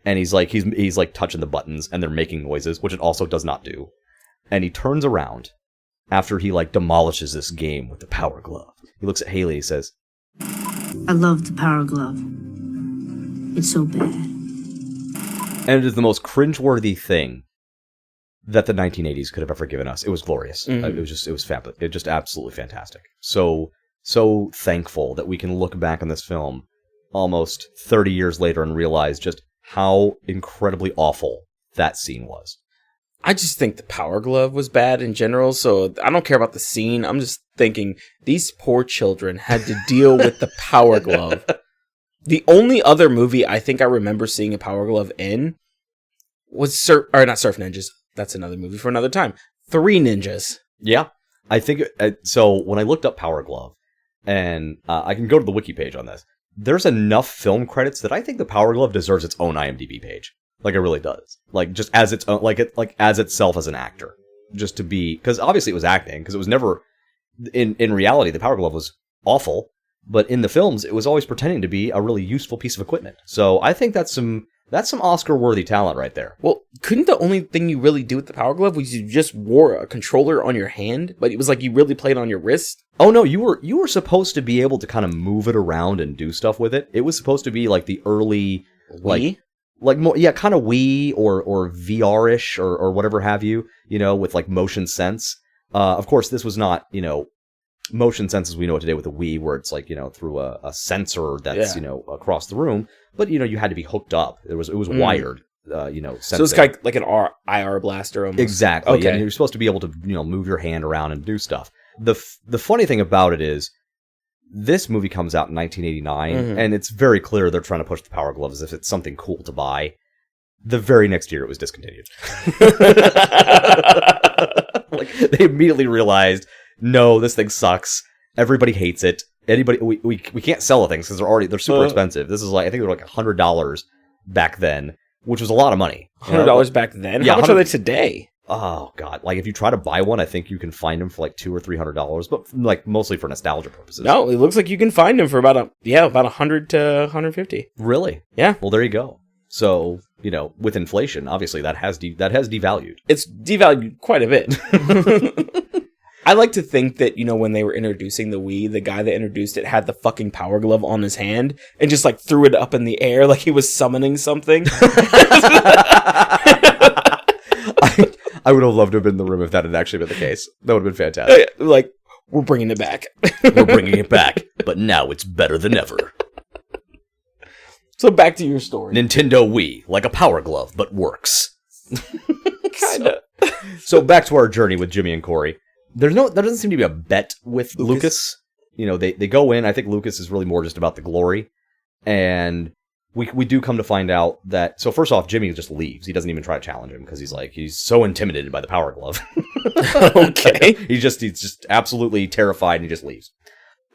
and he's like touching the buttons, and they're making noises, which it also does not do. And he turns around after he demolishes this game with the Power Glove. He looks at Haley and he says, I love the Power Glove. It's so bad. and it is the most cringeworthy thing that the 1980s could have ever given us. It was glorious. It was fabulous. It was just absolutely fantastic. So thankful that we can look back on this film almost 30 years later and realize just how incredibly awful that scene was. I just think the Power Glove was bad in general, so I don't care about the scene. I'm just thinking these poor children had to deal with the Power Glove. The only other movie I think I remember seeing a Power Glove in was not Surf Ninjas. That's another movie for another time. 3 Ninjas. Yeah. I think, so when I looked up Power Glove, and I can go to the wiki page on this, there's enough film credits that I think the Power Glove deserves its own IMDb page. Like, it really does. Like, just as its own, as itself as an actor. Just to be, because obviously it was acting, because it was never, in reality, the Power Glove was awful, but in the films, it was always pretending to be a really useful piece of equipment. So I think that's some Oscar-worthy talent right there. Well, couldn't the only thing you really do with the Power Glove was you just wore a controller on your hand, but it was like you really played on your wrist? Oh no, you were supposed to be able to kind of move it around and do stuff with it. It was supposed to be like the early Wii? more, yeah, kind of Wii or VR-ish or whatever have you, with like motion sense. Of course, this was not, motion sense as we know it today with the Wii, where it's like, through a sensor that's, across the room. But, you had to be hooked up. It was wired, sensing. So it's kind of like an IR blaster almost. Exactly. Okay. And you're supposed to be able to, move your hand around and do stuff. The funny thing about it is, this movie comes out in 1989, and it's very clear they're trying to push the Power Glove as if it's something cool to buy. The very next year, it was discontinued. They immediately realized, no, this thing sucks. Everybody hates it. We can't sell the things because they're super expensive. This is I think they were like $100 back then, which was a lot of money. $100 back then? Yeah, how much are they today? Oh God! If you try to buy one, I think you can find them for like $200 or $300, but mostly for nostalgia purposes. No, it looks like you can find them for about $100 to $150. Really? Yeah. Well, there you go. So with inflation, obviously that has devalued. It's devalued quite a bit. I like to think that, when they were introducing the Wii, the guy that introduced it had the fucking Power Glove on his hand and just threw it up in the air like he was summoning something. I would have loved to have been in the room if that had actually been the case. That would have been fantastic. We're bringing it back. We're bringing it back, but now it's better than ever. So back to your story. Nintendo Wii, like a power glove, but works. Kinda. So back to our journey with Jimmy and Corey. There doesn't seem to be a bet with Lucas. You know, they go in. I think Lucas is really more just about the glory. And we do come to find out that... So first off, Jimmy just leaves. He doesn't even try to challenge him because he's so intimidated by the power glove. Okay. He's just absolutely terrified and he just leaves.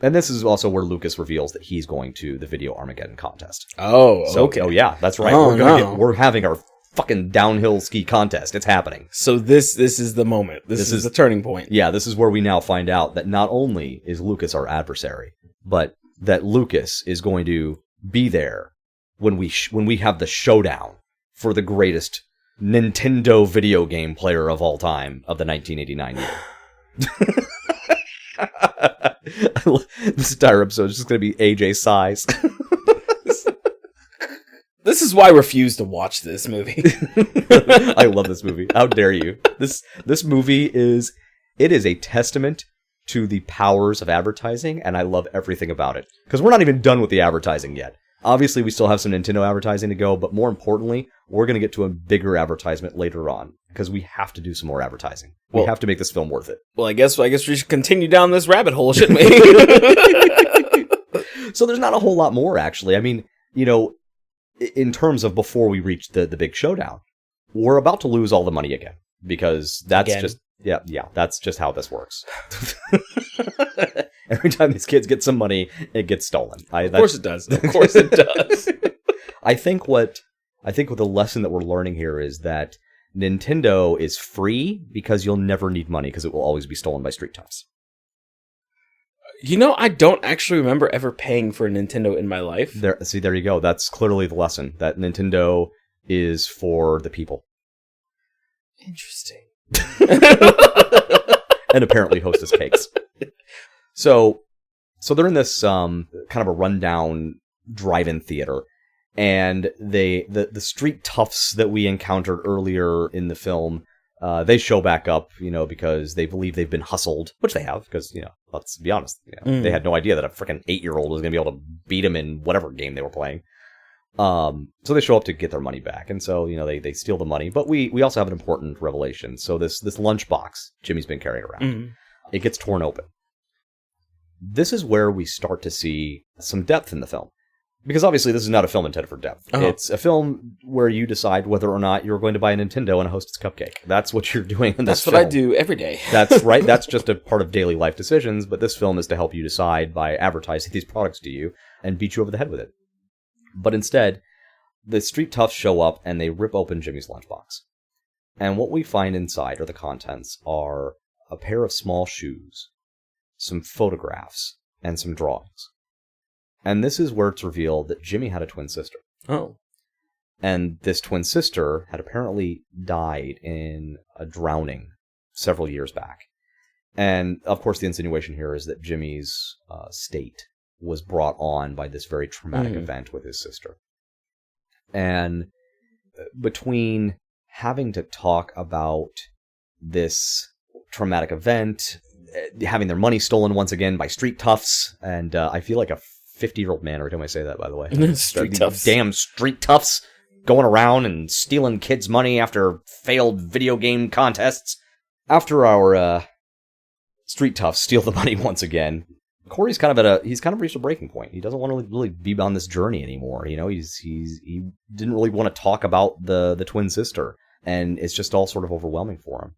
And this is also where Lucas reveals that he's going to the Video Armageddon contest. Oh, So, okay. Oh yeah, that's right. Oh, We're having our fucking downhill ski contest. It's happening. So this is the moment. This is the turning point. Yeah, this is where we now find out that not only is Lucas our adversary, but that Lucas is going to be there when we have the showdown for the greatest Nintendo video game player of all time of the 1989 year. This entire episode is just going to be AJ sighs. This is why I refuse to watch this movie. I love this movie. How dare you? This movie is a testament to the powers of advertising, and I love everything about it. Because we're not even done with the advertising yet. Obviously, we still have some Nintendo advertising to go, but more importantly, we're going to get to a bigger advertisement later on, because we have to do some more advertising. We have to make this film worth it. Well, I guess we should continue down this rabbit hole, shouldn't we? So there's not a whole lot more, actually. I mean, you know, in terms of before we reach the big showdown, we're about to lose all the money again, because that's just... Yeah, that's just how this works. Every time these kids get some money, it gets stolen. Of course it does. Of course it does. I think what the lesson that we're learning here is that Nintendo is free because you'll never need money because it will always be stolen by street toughs. You know, I don't actually remember ever paying for a Nintendo in my life. There you go. That's clearly the lesson, that Nintendo is for the people. Interesting. And apparently Hostess cakes. So they're in this kind of a rundown drive-in theater, and the street toughs that we encountered earlier in the film, they show back up, you know, because they believe they've been hustled, which they have, because, you know, let's be honest, you know, they had no idea that a freaking 8-year-old was going to be able to beat them in whatever game they were playing. So they show up to get their money back, and so, you know, they steal the money, but we also have an important revelation. So this lunchbox Jimmy's been carrying around, it gets torn open. This is where we start to see some depth in the film, because obviously this is not a film intended for depth. It's a film where you decide whether or not you're going to buy a Nintendo and a Hostess cupcake. That's what you're doing in this film. That's what I do every day. That's right. That's just a part of daily life decisions, but this film is to help you decide by advertising these products to you and beat you over the head with it. But instead, the street toughs show up and they rip open Jimmy's lunchbox. And what we find inside, or the contents, are a pair of small shoes, some photographs, and some drawings. And this is where it's revealed that Jimmy had a twin sister. Oh. And this twin sister had apparently died in a drowning several years back. And, of course, the insinuation here is that Jimmy's state was brought on by this very traumatic event with his sister. And between having to talk about this traumatic event, having their money stolen once again by street toughs, and I feel like a 50-year-old man every time I say that, by the way. Street toughs. Damn street toughs going around and stealing kids' money after failed video game contests. After our street toughs steal the money once again, Corey's kind of reached a breaking point. He doesn't want to really be on this journey anymore. You know, he didn't really want to talk about the twin sister, and it's just all sort of overwhelming for him.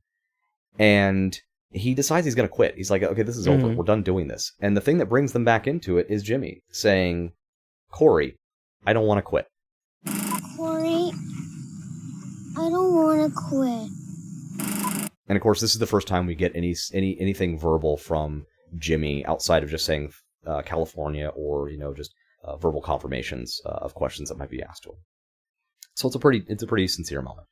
And he decides he's going to quit. He's like, okay, this is over. We're done doing this. And the thing that brings them back into it is Jimmy saying, Corey, I don't want to quit. Corey, I don't want to quit. And of course, this is the first time we get anything verbal from Jimmy outside of just saying California, or, you know, just verbal confirmations of questions that might be asked to him. So it's a pretty sincere moment.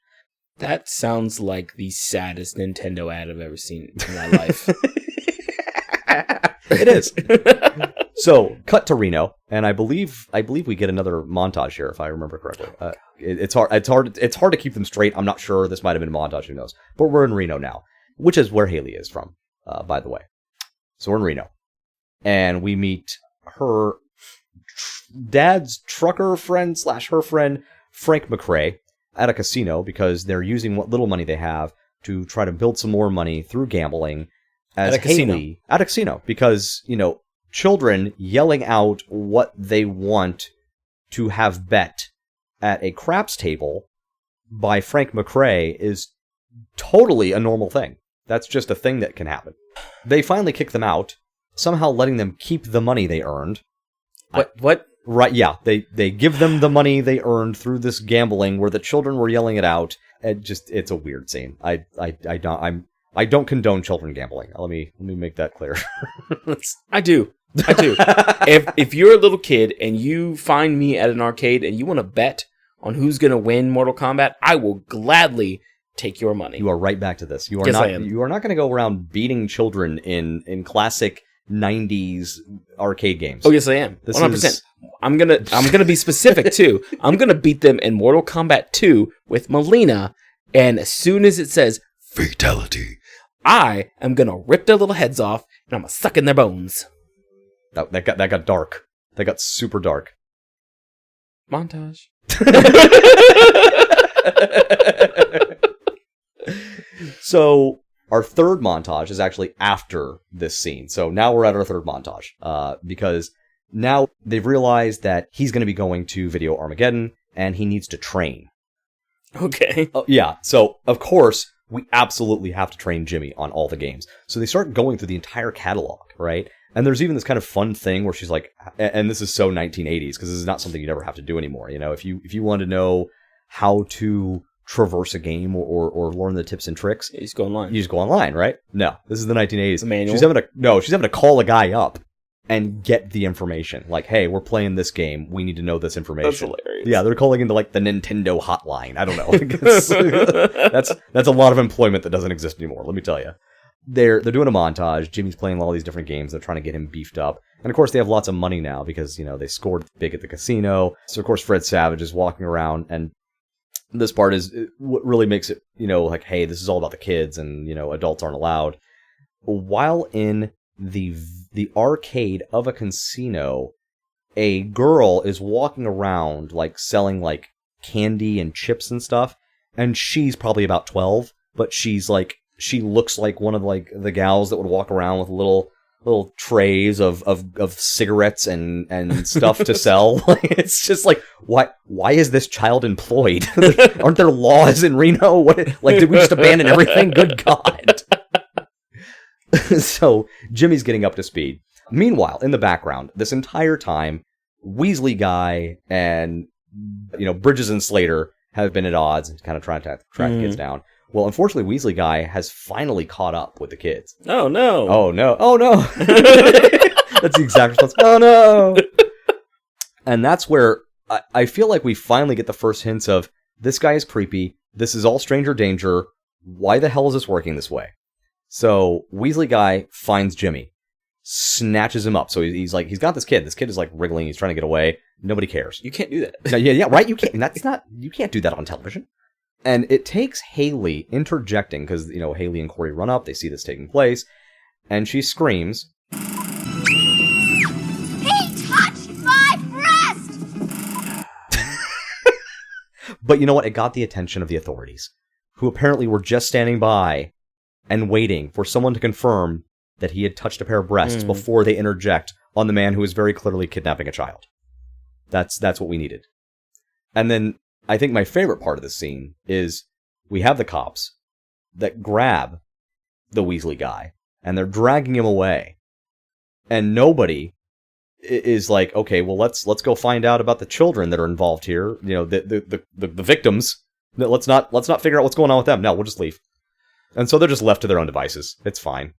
That sounds like the saddest Nintendo ad I've ever seen in my life. It is. So, cut to Reno, and I believe we get another montage here, if I remember correctly. It's hard to keep them straight. I'm not sure. This might have been a montage. Who knows? But we're in Reno now, which is where Haley is from, by the way. So we're in Reno. And we meet her dad's trucker friend / her friend, Frank McRae, at a casino because they're using what little money they have to try to build some more money through gambling as At a casino. Haley at a casino because, children yelling out what they want to have bet at a craps table by Frank McRae is totally a normal thing. That's just a thing that can happen. They finally kick them out, somehow letting them keep the money they earned. What? Right, yeah. They give them the money they earned through this gambling where the children were yelling it out. It's a weird scene. I don't condone children gambling. Let me make that clear. I do. If you're a little kid and you find me at an arcade and you want to bet on who's going to win Mortal Kombat, I will gladly take your money. You are right back to this. You are Yes, not. I am. You are not going to go around beating children in classic 90s arcade games. Oh yes, I am. This 100%. is- I'm gonna be specific too. I'm gonna beat them in Mortal Kombat 2 with Melina, and as soon as it says fatality, I am gonna rip their little heads off and I'm gonna suck in their bones. That got dark. That got super dark. Montage. So our third montage is actually after this scene. So now we're at our third montage because now they've realized that he's going to be going to Video Armageddon and he needs to train. Okay. Yeah. So of course we absolutely have to train Jimmy on all the games. So they start going through the entire catalog, right? And there's even this kind of fun thing where she's like, and this is so 1980s because this is not something you'd ever have to do anymore. If you want to know how to traverse a game or learn the tips and tricks, You just go online. you just go online, right? No, this is the 1980s. The manual? She's having to call a guy up and get the information. Like, hey, we're playing this game. We need to know this information. That's hilarious. Yeah, they're calling into like the Nintendo hotline. I don't know. That's a lot of employment that doesn't exist anymore. Let me tell you. They're doing a montage. Jimmy's playing all these different games. They're trying to get him beefed up. And of course, they have lots of money now because, they scored big at the casino. So of course, Fred Savage is walking around, and this part is what really makes it, like, hey, this is all about the kids and, adults aren't allowed. While in the arcade of a casino, a girl is walking around, like, selling, like, candy and chips and stuff. And she's probably about 12, but she's like, she looks like one of like the gals that would walk around with little trays of cigarettes and stuff to sell. It's just like, why is this child employed? Aren't there laws in Reno? Did we just abandon everything? Good God. So Jimmy's getting up to speed. Meanwhile, in the background, this entire time, Weasley Guy and Bridges and Slater have been at odds and kind of trying to track the kids down. Well, unfortunately, Weasley Guy has finally caught up with the kids. Oh no. Oh no. Oh no. That's the exact response. Oh no. And that's where I feel like we finally get the first hints of, this guy is creepy. This is all stranger danger. Why the hell is this working this way? So Weasley Guy finds Jimmy, snatches him up. So he's like, he's got this kid. This kid is like wriggling. He's trying to get away. Nobody cares. You can't do that. Yeah, right. You can't. You can't do that on television. And it takes Haley interjecting because, Haley and Corey run up. They see this taking place. And she screams, He touched my breast! but you know what? It got the attention of the authorities, who apparently were just standing by and waiting for someone to confirm that he had touched a pair of breasts before they interject on the man who is very clearly kidnapping a child. That's what we needed. And then I think my favorite part of the scene is we have the cops that grab the Weasley Guy and they're dragging him away. And nobody is like, okay, well, let's go find out about the children that are involved here. The victims. Let's not figure out what's going on with them. No, we'll just leave. And so they're just left to their own devices. It's fine.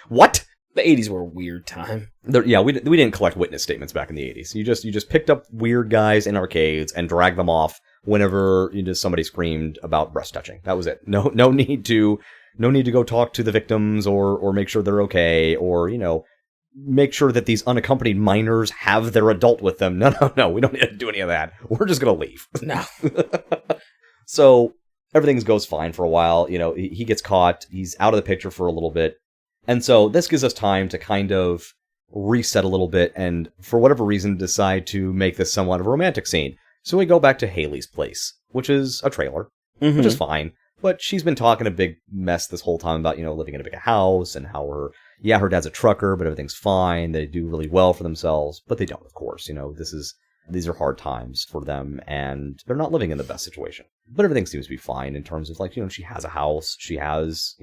What? The 80s were a weird time. We didn't collect witness statements back in the 80s. You just picked up weird guys in arcades and dragged them off whenever somebody screamed about breast touching. That was it. No need to go talk to the victims or make sure they're okay or make sure that these unaccompanied minors have their adult with them. No, we don't need to do any of that. We're just gonna leave. No. So everything goes fine for a while. He gets caught. He's out of the picture for a little bit. And so this gives us time to kind of reset a little bit and, for whatever reason, decide to make this somewhat of a romantic scene. So we go back to Haley's place, which is a trailer, which is fine. But she's been talking a big mess this whole time about, living in a big house and how her dad's a trucker, but everything's fine. They do really well for themselves, but they don't, of course. These are hard times for them, and they're not living in the best situation. But everything seems to be fine in terms of, she has a house, she has,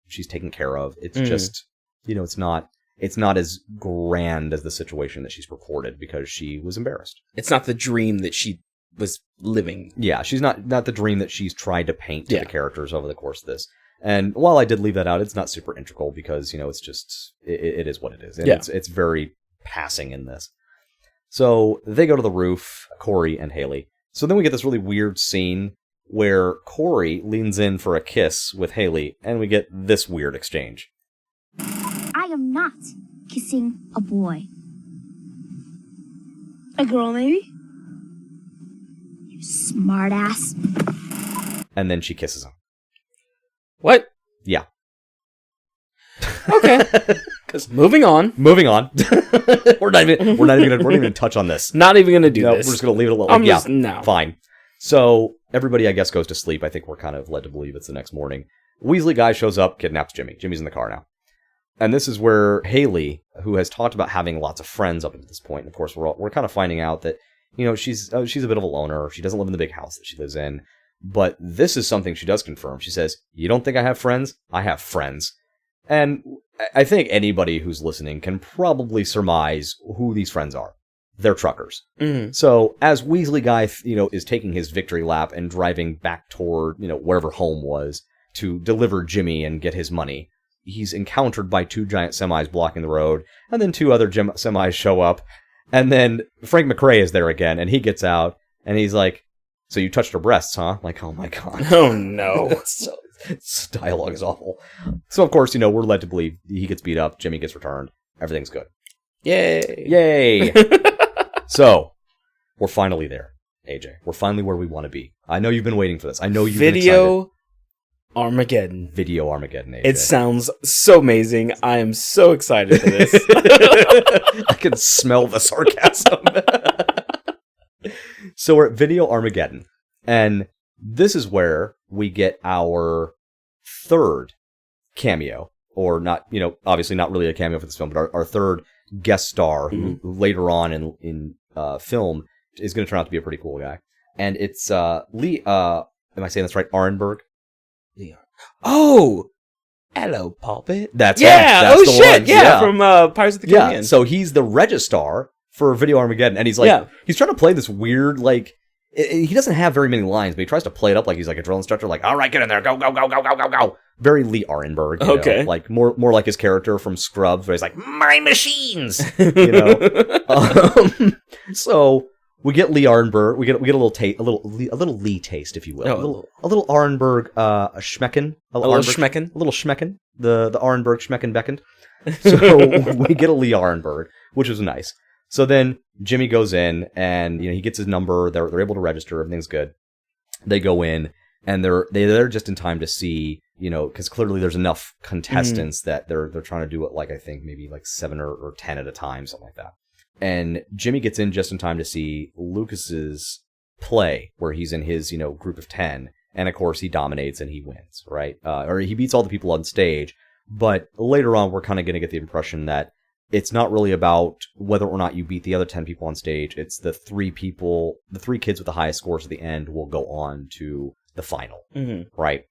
she's taken care of. It's just, it's not as grand as the situation that she's purported because she was embarrassed. It's not the dream that she was living. Yeah, she's not the dream that she's tried to paint to the characters over the course of this. And while I did leave that out, it's not super integral because, it's just, it is what it is. And it's very passing in this. So they go to the roof, Corey and Haley. So then we get this really weird scene where Corey leans in for a kiss with Haley, and we get this weird exchange. I am not kissing a boy. A girl, maybe? You smartass. And then she kisses him. What? Yeah. Okay. Moving on. Moving on. We're not even gonna touch on this. Not even gonna do this. We're just gonna leave it alone. No. Fine. So everybody, I guess, goes to sleep. I think we're kind of led to believe it's the next morning. Weasley guy shows up, kidnaps Jimmy. Jimmy's in the car now. And this is where Haley, who has talked about having lots of friends up until this point, and of course we're kind of finding out that, she's a bit of a loner. She doesn't live in the big house that she lives in. But this is something she does confirm. She says, "You don't think I have friends? I have friends." And I think anybody who's listening can probably surmise who these friends are. They're truckers. Mm-hmm. So as Weasley guy, is taking his victory lap and driving back toward, wherever home was to deliver Jimmy and get his money, he's encountered by 2 giant semis blocking the road, and then 2 other semis show up, and then Frank McRae is there again, and he gets out, and he's like, "So you touched her breasts, huh?" Like, oh my god. Oh no. Dialogue is awful. So of course, we're led to believe he gets beat up, Jimmy gets returned, everything's good. Yay! So, we're finally there, AJ. We're finally where we want to be. I know you've been waiting for this. I know you've been excited. Video Armageddon. Video Armageddon, AJ. It sounds so amazing. I am so excited for this. I can smell the sarcasm. So we're at Video Armageddon, and this is where we get our 3rd cameo, or not, obviously not really a cameo for this film, but our 3rd guest star, who later on in film is going to turn out to be a pretty cool guy. And it's Lee, am I saying this right? Arenberg? Leon. Oh! Hello, Pulpit. That's yeah. That's oh the shit! one. Yeah, from Pirates of the Caribbean. Yeah. So he's the registrar for Video Armageddon, and he's like, he's trying to play this weird, like, he doesn't have very many lines, but he tries to play it up like he's like a drill instructor, like, "All right, get in there, go, go, go, go, go, go, go." Very Lee Arenberg, okay, like more like his character from Scrubs, where he's like, "My machines," So we get Lee Arenberg, we get a little Lee taste, if you will, a little Arenberg, a schmecken, a little schmecken, the Arenberg schmecken beckoned. So we get a Lee Arenberg, which was nice. So then Jimmy goes in, and he gets his number. They're able to register. Everything's good. They go in, and they're there just in time to see, because clearly there's enough contestants that they're trying to do it, like, I think maybe like 7 or 10 at a time, something like that. And Jimmy gets in just in time to see Lucas's play, where he's in his group of 10, and of course he dominates and he wins, right? Or he beats all the people on stage. But later on, we're kind of going to get the impression that it's not really about whether or not you beat the other 10 people on stage. It's the 3 kids with the highest scores at the end will go on to the final, right?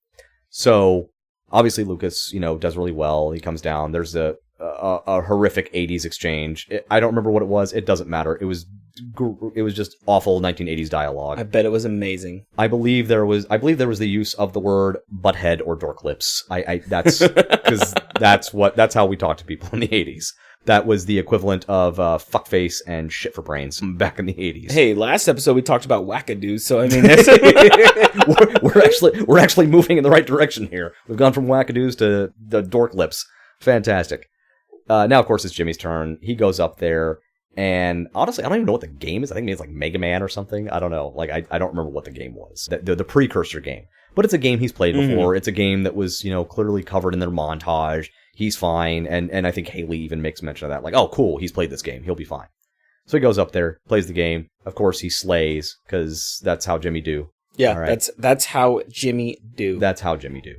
So obviously Lucas, does really well. He comes down. There's a horrific 80s exchange. I don't remember what it was. It doesn't matter. It was just awful 1980s dialogue. I bet it was amazing. I believe there was the use of the word butthead or dork lips. That's because that's how we talk to people in the 80s. That was the equivalent of fuckface and shit for brains back in the 80s. Hey, last episode we talked about wackadoos, so I mean, we're actually moving in the right direction here. We've gone from wackadoos to the dork lips. Fantastic. Now, of course, it's Jimmy's turn. He goes up there, and honestly, I don't even know what the game is. I think maybe it's like Mega Man or something. I don't know. Like, I don't remember what the game was. The precursor game. But it's a game he's played before. It's a game that was, clearly covered in their montage. He's fine. And I think Haley even makes mention of that. Like, oh, cool. He's played this game. He'll be fine. So he goes up there, plays the game. Of course, he slays because that's how Jimmy do. Yeah, All right. that's how Jimmy do. That's how Jimmy do.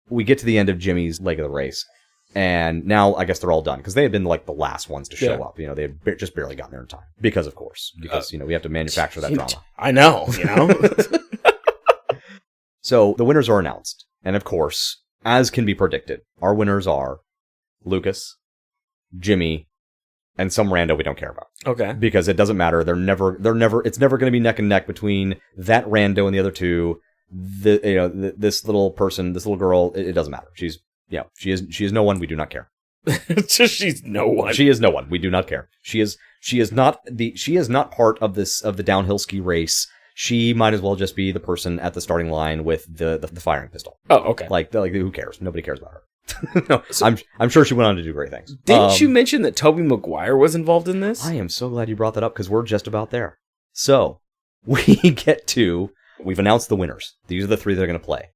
We get to the end of Jimmy's leg of the race. And now I guess they're all done because they had been like the last ones to show up. You know, they had just barely gotten there in time because, of course, you know, we have to manufacture that drama. I know, you know. So the winners are announced. And of course, as can be predicted, our winners are Lucas, Jimmy, and some rando we don't care about. Okay. Because it doesn't matter. It's never going to be neck and neck between that rando and the other two. This little person, this little girl, it doesn't matter. She is no one. We do not care. She's no one. She is no one. We do not care. She is not part of the downhill ski race. She might as well just be the person at the starting line with the firing pistol. Oh, okay. Like who cares? Nobody cares about her. No, I'm sure she went on to do great things. Didn't you mention that Tobey Maguire was involved in this? I am so glad you brought that up because we're just about there. So we've announced the winners. These are the three that are going to play.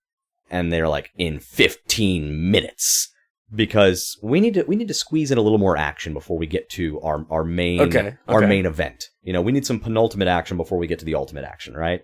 And they're like in 15 minutes because we need to squeeze in a little more action before we get to our main main event. You know, we need some penultimate action before we get to the ultimate action, right?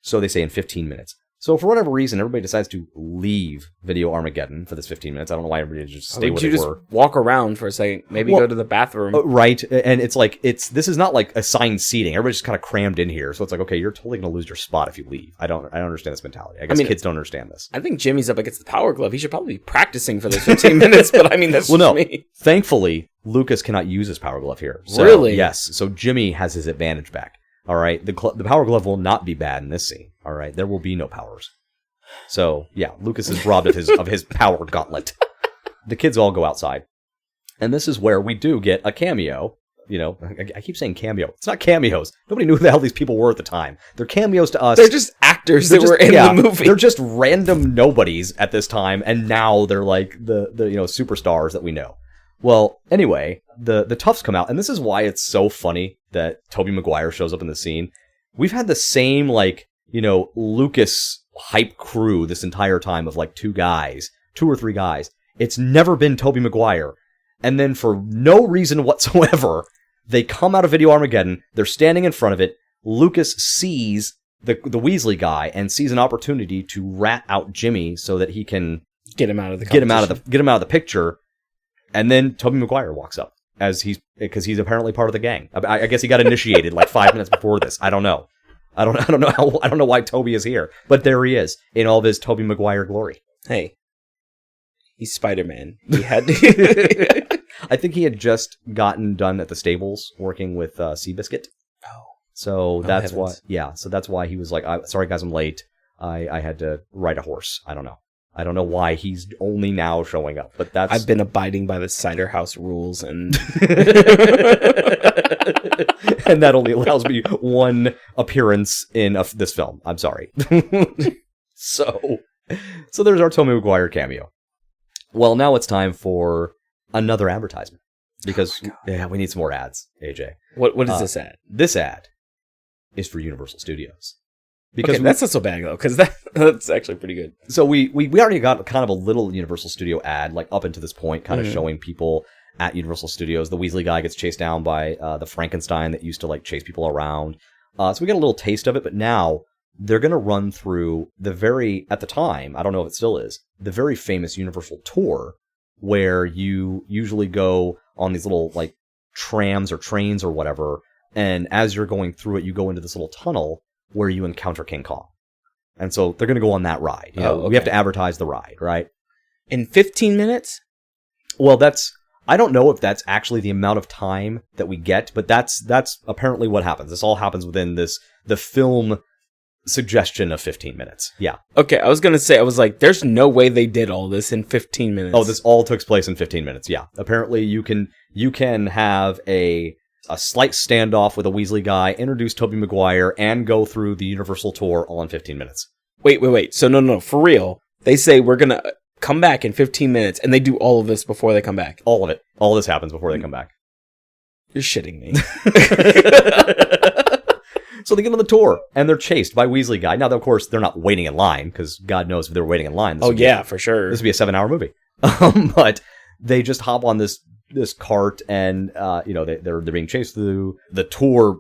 So they say in 15 minutes. So for whatever reason, everybody decides to leave Video Armageddon for this 15 minutes. I don't know why everybody just stay where they were. Walk around for a second, maybe go to the bathroom. Right. And it's like, this is not like assigned seating. Everybody's just kind of crammed in here. So it's like, okay, you're totally going to lose your spot if you leave. I don't understand this mentality. I guess kids don't understand this. I think Jimmy's up against the Power Glove. He should probably be practicing for those 15 minutes, but I mean, that's me. Thankfully, Lucas cannot use his Power Glove here. So, really? Yes. So Jimmy has his advantage back. All right. The Power Glove will not be bad in this scene. All right. There will be no powers. So, yeah, Lucas is robbed of his power gauntlet. The kids all go outside. And this is where we do get a cameo. You know, I keep saying cameo. It's not cameos. Nobody knew who the hell these people were at the time. They're cameos to us. They're just actors that were in the movie. They're just random nobodies at this time, and now they're like the superstars that we know. Well, anyway, the toughs come out, and this is why it's so funny that Tobey Maguire shows up in the scene. We've had the same, Lucas hype crew this entire time of two or three guys. It's never been Tobey Maguire. And then for no reason whatsoever, they come out of Video Armageddon. They're standing in front of it. Lucas sees the Weasley guy and sees an opportunity to rat out Jimmy so that he can get him out of the picture. And then Tobey Maguire walks up because he's apparently part of the gang. I guess he got initiated 5 minutes before this. I don't know. I don't know why Toby is here, but there he is in all of his Tobey Maguire glory. Hey, he's Spider-Man. He had to. I think he had just gotten done at the stables working with Seabiscuit. Oh, so that's why. Yeah, so that's why he was like, "Sorry guys, I'm late. I had to ride a horse." I don't know why he's only now showing up, but that's. I've been abiding by the Cider House rules, and and that only allows me one appearance in this film. I'm sorry. So there's our Tobey Maguire cameo. Well, now it's time for another advertisement because we need some more ads. AJ, what is this ad? This ad is for Universal Studios. Because that's not so bad though, because that's actually pretty good. So we already got kind of a little Universal Studio ad, up until this point, kind of showing people at Universal Studios. The Weasley guy gets chased down by the Frankenstein that used to chase people around. So we get a little taste of it, but now they're going to run through at the time, I don't know if it still is, the very famous Universal tour where you usually go on these little trams or trains or whatever, and as you're going through it, you go into this little tunnel where you encounter King Kong. And so they're going to go on that ride. We have to advertise the ride, right? In 15 minutes? Well, I don't know if that's actually the amount of time that we get, but that's apparently what happens. This all happens within the film suggestion of 15 minutes. Yeah. Okay, I was going to say, there's no way they did all this in 15 minutes. Oh, this all took place in 15 minutes. Yeah. Apparently you can have a slight standoff with a Weasley guy, introduce Tobey Maguire, and go through the Universal tour all in 15 minutes. Wait. So no, for real. They say we're going to come back in 15 minutes, and they do all of this before they come back. All of it. All this happens before they come back. You're shitting me. So they get on the tour, and they're chased by Weasley guy. Now, of course, they're not waiting in line, because God knows if they were waiting in line. For sure. This would be a 7-hour movie. But they just hop on this cart and they're being chased through the tour.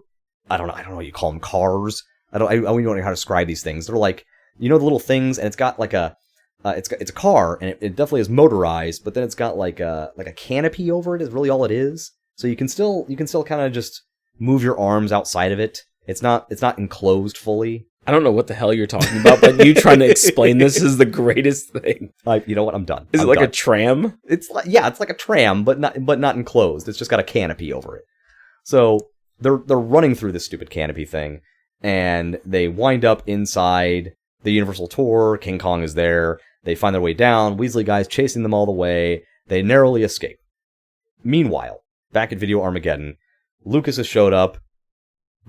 I don't know what you call them, cars. I don't even know how to describe these things. They're like, the little things, and it's got like it's a car, and it definitely is motorized, but then it's got like a canopy over it is really all it is. So you can still kind of just move your arms outside of it. It's not enclosed fully. I don't know what the hell you're talking about, but you trying to explain this is the greatest thing. You know what? I'm done. Is it like a tram? It's like a tram, but not enclosed. It's just got a canopy over it. So they're running through this stupid canopy thing, and they wind up inside the Universal Tour. King Kong is there. They find their way down. Weasley guy's chasing them all the way. They narrowly escape. Meanwhile, back at Video Armageddon, Lucas has showed up.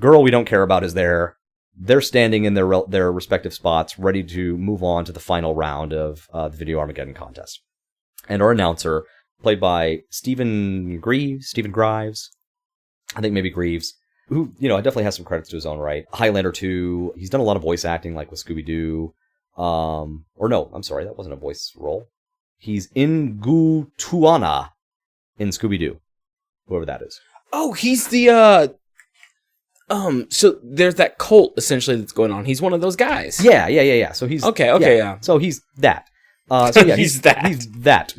Girl we don't care about is there. They're standing in their respective spots, ready to move on to the final round of the Video Armageddon contest. And our announcer, played by Stephen Greaves, I think maybe Greaves, who, definitely has some credits to his own right. Highlander 2, he's done a lot of voice acting, like with Scooby-Doo. Or no, I'm sorry, that wasn't a voice role. He's Ingu Tuana in Scooby-Doo, whoever that is. Oh, he's the, so there's that cult, essentially, that's going on. He's one of those guys. Yeah. So he's... Okay, yeah. So he's that. So yeah, He's that. He's that.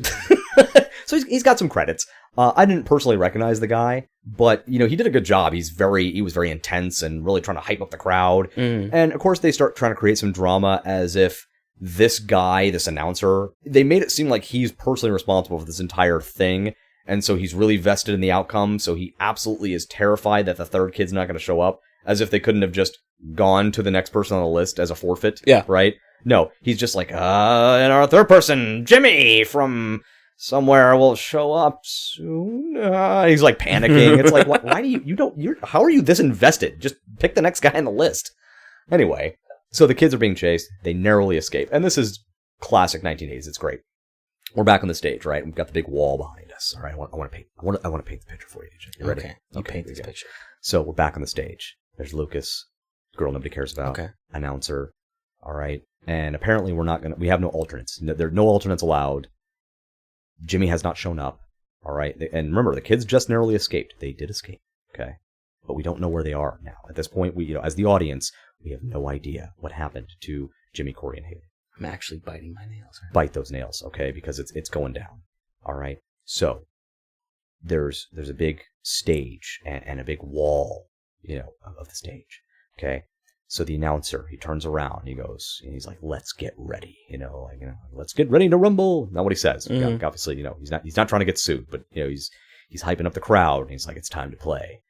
So he's got some credits. I didn't personally recognize the guy, but he did a good job. He was very intense and really trying to hype up the crowd. And of course, they start trying to create some drama as if this guy, this announcer, they made it seem like he's personally responsible for this entire thing, and so he's really vested in the outcome. So he absolutely is terrified that the third kid's not going to show up, as if they couldn't have just gone to the next person on the list as a forfeit. Yeah, right. No, he's just like, and our third person, Jimmy from somewhere, will show up soon. He's like panicking. It's like, why do how are you this invested? Just pick the next guy on the list. Anyway, so the kids are being chased. They narrowly escape. And this is classic 1980s. It's great. We're back on the stage, right? We've got the big wall behind us. All right, I want to paint the picture for you, DJ. You ready? Okay, you paint this picture. So we're back on the stage. There's Lucas, girl nobody cares about. Okay. Announcer. All right. And apparently we have no alternates. There are no alternates allowed. Jimmy has not shown up. All right. And remember, the kids just narrowly escaped. They did escape. Okay. But we don't know where they are now. At this point, we, as the audience, we have no idea what happened to Jimmy, Corey, and Haley. I'm actually biting my nails. Bite those nails, okay? Because it's going down. All right. So there's a big stage and a big wall, of the stage. Okay. So the announcer, he turns around, he goes, and he's like, "Let's get ready," let's get ready to rumble. Not what he says. Mm-hmm. Obviously, he's not trying to get sued, but he's hyping up the crowd, and he's like, "It's time to play."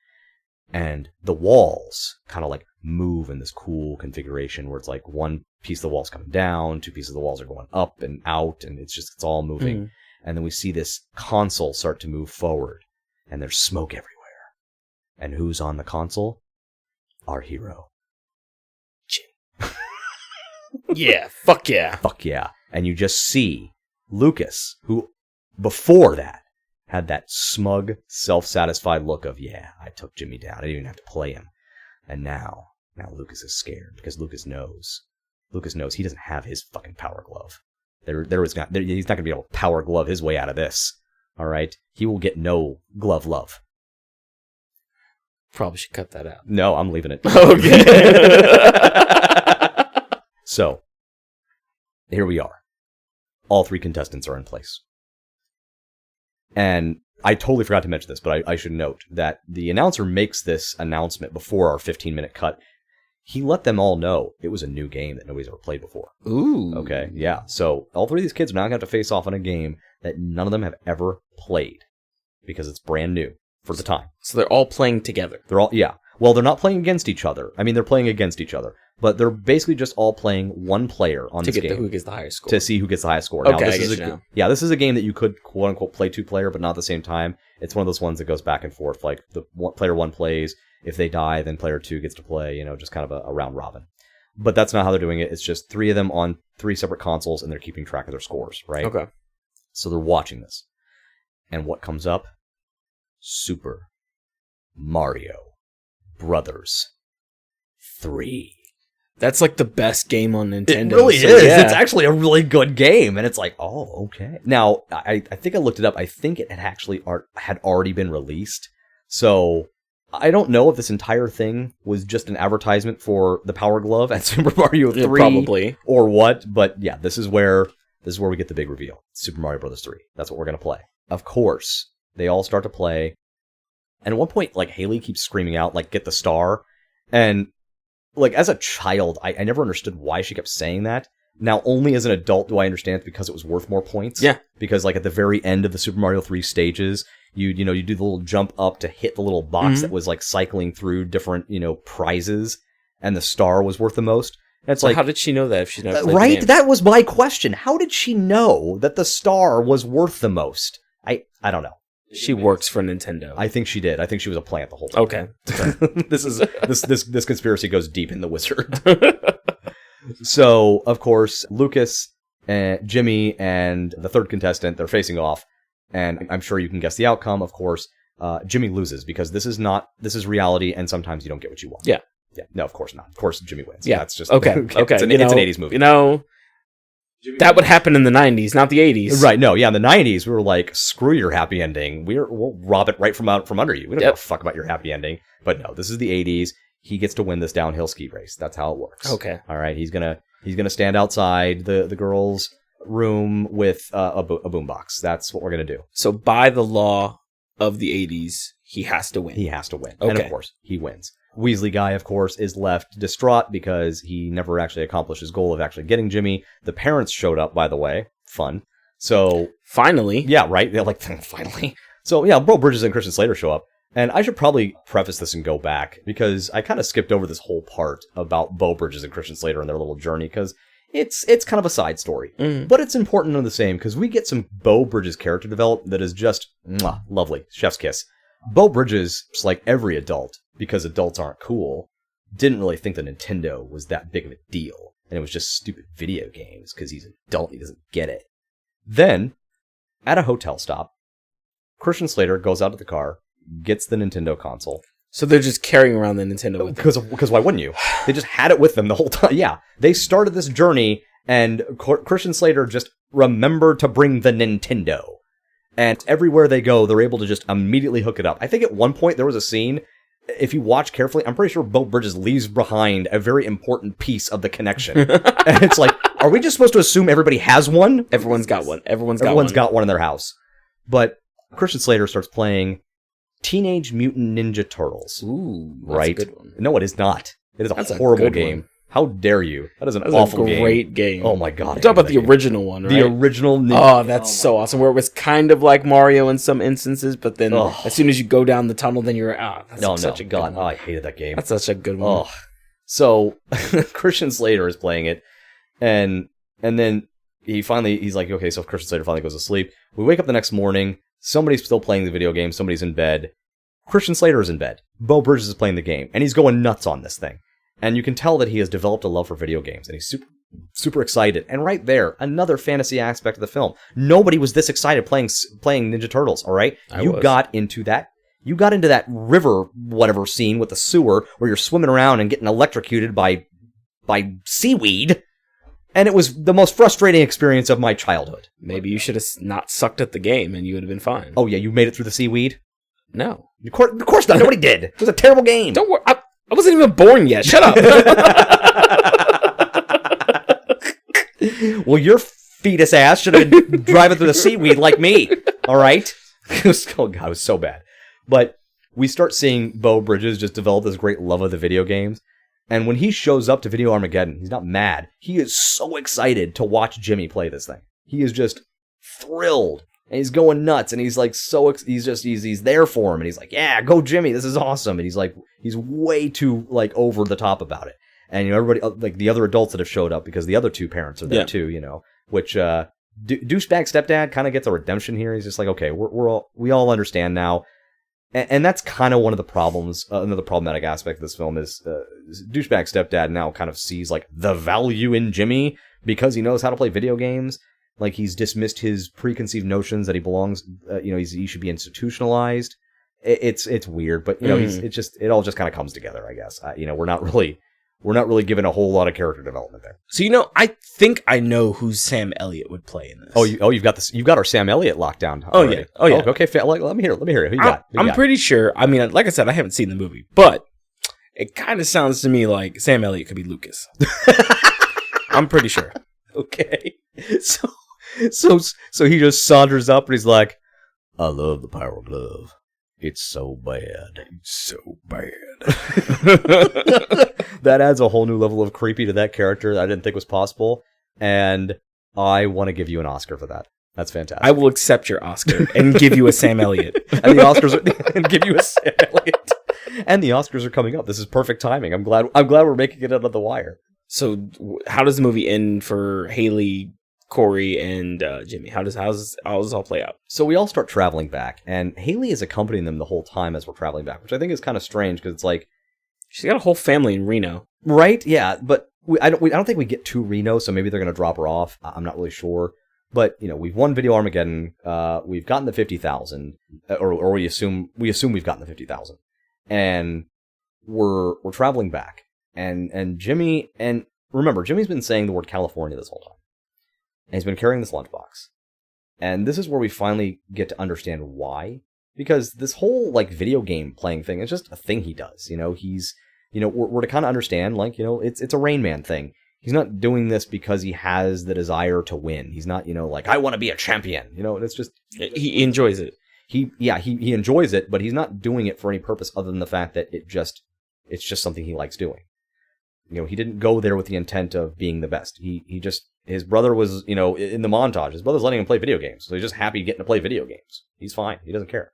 And the walls kind of like move in this cool configuration where it's like one piece of the wall's coming down, two pieces of the walls are going up and out, and it's all moving. Mm-hmm. And then we see this console start to move forward, and there's smoke everywhere. And who's on the console? Our hero. Yeah, fuck yeah. Fuck yeah. And you just see Lucas, who before that had that smug, self-satisfied look of, yeah, I took Jimmy down. I didn't even have to play him. And now Lucas is scared because Lucas knows he doesn't have his fucking power glove. He's not going to be able to power glove his way out of this. All right? He will get no glove love. Probably should cut that out. No, I'm leaving it. Okay. So, here we are. All three contestants are in place. And I totally forgot to mention this, but I should note that the announcer makes this announcement before our 15-minute cut. He let them all know it was a new game that nobody's ever played before. Ooh. Okay, yeah. So, all three of these kids are now going to have to face off in a game that none of them have ever played because it's brand new for the time. So they're all playing together. Well, they're not playing against each other. I mean, they're playing against each other. But they're basically just all playing one player on this game. To get who gets the highest score. To see who gets the highest score. Okay, now, I get you now. Yeah, this is a game that you could, quote-unquote, play two-player, but not at the same time. It's one of those ones that goes back and forth. Like, player one plays. If they die, then player two gets to play, just kind of a round robin. But that's not how they're doing it. It's just three of them on three separate consoles, and they're keeping track of their scores, right? Okay. So they're watching this. And what comes up? Super Mario Brothers 3. That's like the best game on Nintendo. It really so is. yeah. It's actually a really good game, and it's like, oh, okay. Now, I think I looked it up. I think it had actually had already been released. So I don't know if this entire thing was just an advertisement for the Power Glove at Super Mario 3, probably, or what. But yeah, this is where we get the big reveal. Super Mario Bros. 3. That's what we're gonna play. Of course, they all start to play, and at one point, like Haley keeps screaming out, like, "Get the star!" And like, as a child, I never understood why she kept saying that. Now, only as an adult do I understand it's because it was worth more points. Yeah. Because, like, at the very end of the Super Mario 3 stages, you do the little jump up to hit the little box that was, like, cycling through different, prizes, and the star was worth the most. And it's so like, how did she know that if she's never played right? the game? That was my question. How did she know that the star was worth the most? I don't know. She works for Nintendo. I think she did. I think she was a plant the whole time. Okay. This conspiracy goes deep in the wizard. So, of course, Lucas and Jimmy and the third contestant, they're facing off, and I'm sure you can guess the outcome. Of course, Jimmy loses because this is reality, and sometimes you don't get what you want. Yeah. No, of course not. Of course, Jimmy wins. Yeah. That's just Okay. It's an 80s movie. That would happen in the 90s, not the 80s. Right, no, yeah, in the 90s, we were like, screw your happy ending. We'll rob it right from under you. We don't give a fuck about your happy ending. But no, this is the 80s. He gets to win this downhill ski race. That's how it works. Okay. All right, he's gonna stand outside the girls' room with a boombox. That's what we're gonna do. So by the law of the 80s, he has to win. He has to win. Okay. And of course, he wins. Weasley guy, of course, is left distraught because he never actually accomplished his goal of actually getting Jimmy. The parents showed up, by the way. Fun. So finally. Yeah, right? They're like, finally. So yeah, Beau Bridges and Christian Slater show up. And I should probably preface this and go back because I kind of skipped over this whole part about Beau Bridges and Christian Slater and their little journey because it's kind of a side story. But it's important in the same because we get some Beau Bridges character development that is just lovely. Chef's kiss. Beau Bridges, just like every adult, because adults aren't cool, didn't really think that Nintendo was that big of a deal. And it was just stupid video games because he's an adult, he doesn't get it. Then, at a hotel stop, Christian Slater goes out to the car, gets the Nintendo console. So they're just carrying around the Nintendo with them. Because why wouldn't you? They just had it with them the whole time. Yeah, they started this journey, and Christian Slater just remembered to bring the Nintendo. And everywhere they go, they're able to just immediately hook it up. I think at one point there was a scene, if you watch carefully, I'm pretty sure Beau Bridges leaves behind a very important piece of the connection. And it's like, are we just supposed to assume everybody has one? Everyone's got one. Everyone's got one in their house. But Christian Slater starts playing Teenage Mutant Ninja Turtles. Ooh, that's right? a good one. No, it is not. It is That's a a horrible good game. one. How dare you? That is an That's awful a game. great game. Oh my god. I'm talking about the original one, right? The original Oh, that's so awesome. Where it was kind of like Mario in some instances, but then as soon as you go down the tunnel, then you're that's such a good one. Oh, I hated that game. That's such a good one. Oh. So Christian Slater is playing it, and then he's like, okay, so Christian Slater finally goes to sleep. We wake up the next morning, somebody's still playing the video game, somebody's in bed. Christian Slater is in bed. Beau Bridges is playing the game, and he's going nuts on this thing. And you can tell that he has developed a love for video games, and he's super excited. And right there, another fantasy aspect of the film. Nobody was this excited playing Ninja Turtles, all right? You got into that river whatever scene with the sewer where you're swimming around and getting electrocuted by seaweed. And it was the most frustrating experience of my childhood. Maybe you should have not sucked at the game and you would have been fine. Oh yeah, you made it through the seaweed? No. Of course not. Nobody did. It was a terrible game. Don't worry. I wasn't even born yet. Shut up. Well, your fetus ass should have been driving through the seaweed like me. All right? Oh, God, it was so bad. But we start seeing Beau Bridges just develop this great love of the video games. And when he shows up to Video Armageddon, he's not mad. He is so excited to watch Jimmy play this thing. He is just thrilled. And he's going nuts, and he's like he's there for him, and he's like, yeah, go Jimmy, this is awesome. And he's way too like over the top about it. And everybody, like the other adults that have showed up, because the other two parents are there too, which douchebag stepdad kind of gets a redemption here. He's just like, okay, we all understand now. And that's kind of one of the problems, another problematic aspect of this film is douchebag stepdad now kind of sees like the value in Jimmy because he knows how to play video games. Like, he's dismissed his preconceived notions that he belongs, he should be institutionalized. It's weird, but, it all just kind of comes together, I guess. We're not really we're not really given a whole lot of character development there. So I think I know who Sam Elliott would play in this. You've got this. You've got our Sam Elliott locked down. Oh already. yeah. Oh yeah. Okay. Let me hear it. Who you got? I'm pretty sure. I mean, like I said, I haven't seen the movie, but it kind of sounds to me like Sam Elliott could be Lucas. I'm pretty sure. Okay. So he just saunters up and he's like, "I love the Power Glove. It's so bad. It's so bad." That adds a whole new level of creepy to that character that I didn't think was possible, and I want to give you an Oscar for that. That's fantastic. I will accept your Oscar and give you a Sam Elliott. And the Oscars and give you a Sam Elliott. And the Oscars are coming up. This is perfect timing. I'm glad we're making it out of the wire. So, how does the movie end for Haley, Corey, and Jimmy? How does this all play out? So we all start traveling back, and Haley is accompanying them the whole time as we're traveling back, which I think is kind of strange because it's like she's got a whole family in Reno, right? Yeah, but I don't think we get to Reno, so maybe they're going to drop her off. I'm not really sure, but we've won Video Armageddon. We've gotten the 50,000, or we assume we've gotten the 50,000, and we're traveling back, and Jimmy, and remember, Jimmy's been saying the word California this whole time. And he's been carrying this lunchbox. And this is where we finally get to understand why. Because this whole, video game playing thing is just a thing he does. He's, we're to kind of understand, it's a Rain Man thing. He's not doing this because he has the desire to win. He's not, I want to be a champion. It's just... He enjoys it. He enjoys it, but he's not doing it for any purpose other than the fact that it's just something he likes doing. He didn't go there with the intent of being the best. His brother was, in the montage, his brother's letting him play video games. So he's just happy getting to play video games. He's fine. He doesn't care.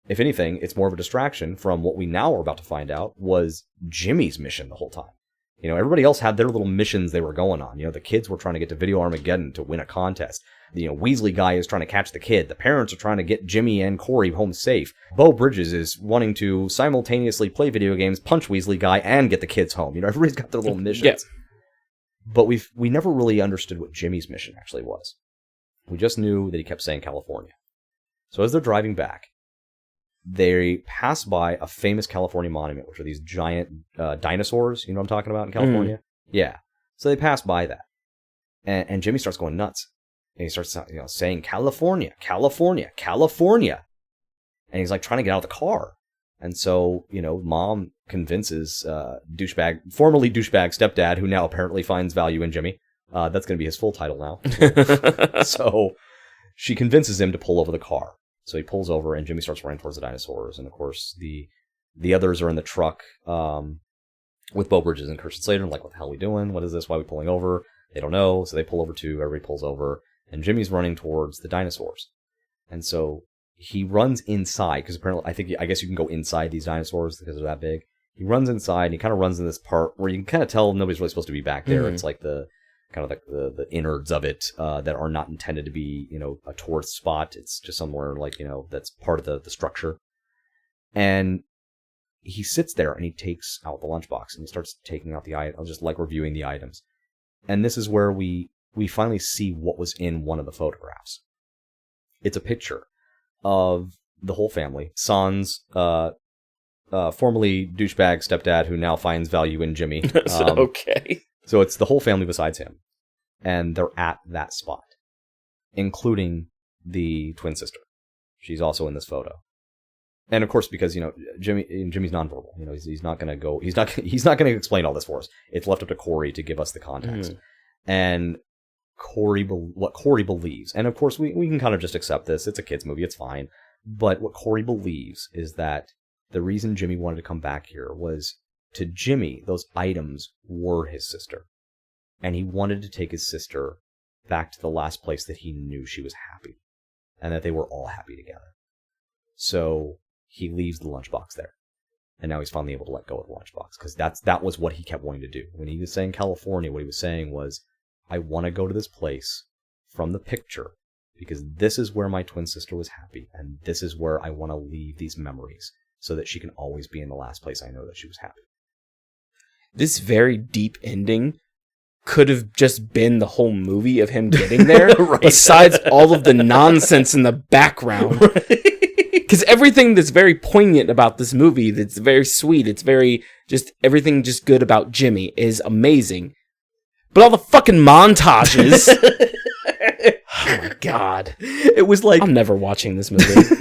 If anything, it's more of a distraction from what we now are about to find out was Jimmy's mission the whole time. Everybody else had their little missions they were going on. The kids were trying to get to Video Armageddon to win a contest. The Weasley guy is trying to catch the kid. The parents are trying to get Jimmy and Corey home safe. Beau Bridges is wanting to simultaneously play video games, punch Weasley guy, and get the kids home. Everybody's got their little missions. Yeah. But we never really understood what Jimmy's mission actually was. We just knew that he kept saying California. So as they're driving back, they pass by a famous California monument, which are these giant dinosaurs. You know what I'm talking about in California? Yeah. So they pass by that. And Jimmy starts going nuts. And he starts saying California, California, California. And he's trying to get out of the car. And so, Mom convinces formerly douchebag stepdad, who now apparently finds value in Jimmy. That's going to be his full title now. So she convinces him to pull over the car. So he pulls over, and Jimmy starts running towards the dinosaurs. And of course, the others are in the truck with Beau Bridges and Christian Slater. What the hell are we doing? What is this? Why are we pulling over? They don't know. So they pull over too. Everybody pulls over. And Jimmy's running towards the dinosaurs. And so he runs inside, because apparently, I guess you can go inside these dinosaurs because they're that big. He runs inside, and he kind of runs in this part where you can kind of tell nobody's really supposed to be back there. Mm-hmm. It's like the the innards of it that are not intended to be, a tourist spot. It's just somewhere that's part of the structure. And he sits there and he takes out the lunchbox and he starts taking out the items, just reviewing the items. And this is where we finally see what was in one of the photographs. It's a picture of the whole family. Sans, formerly douchebag stepdad, who now finds value in Jimmy. Okay. So it's the whole family besides him. And they're at that spot, including the twin sister. She's also in this photo. And of course, because, Jimmy's nonverbal. He's not going to go, he's not going to explain all this for us. It's left up to Corey to give us the context. And what Corey believes, and of course we can kind of just accept this. It's a kid's movie. It's fine. But what Corey believes is that the reason Jimmy wanted to come back here was, to Jimmy, those items were his sister. And he wanted to take his sister back to the last place that he knew she was happy. And that they were all happy together. So he leaves the lunchbox there. And now he's finally able to let go of the lunchbox. Because that was what he kept wanting to do. When he was saying California, what he was saying was, I want to go to this place from the picture. Because this is where my twin sister was happy. And this is where I want to leave these memories. So that she can always be in the last place I know that she was happy. This very deep ending could have just been the whole movie of him getting there, besides all of the nonsense in the background. Because everything that's very poignant about this movie, that's very sweet, it's very just everything just good about Jimmy is amazing. But all the fucking montages. Oh my god! It was like I'm never watching this movie.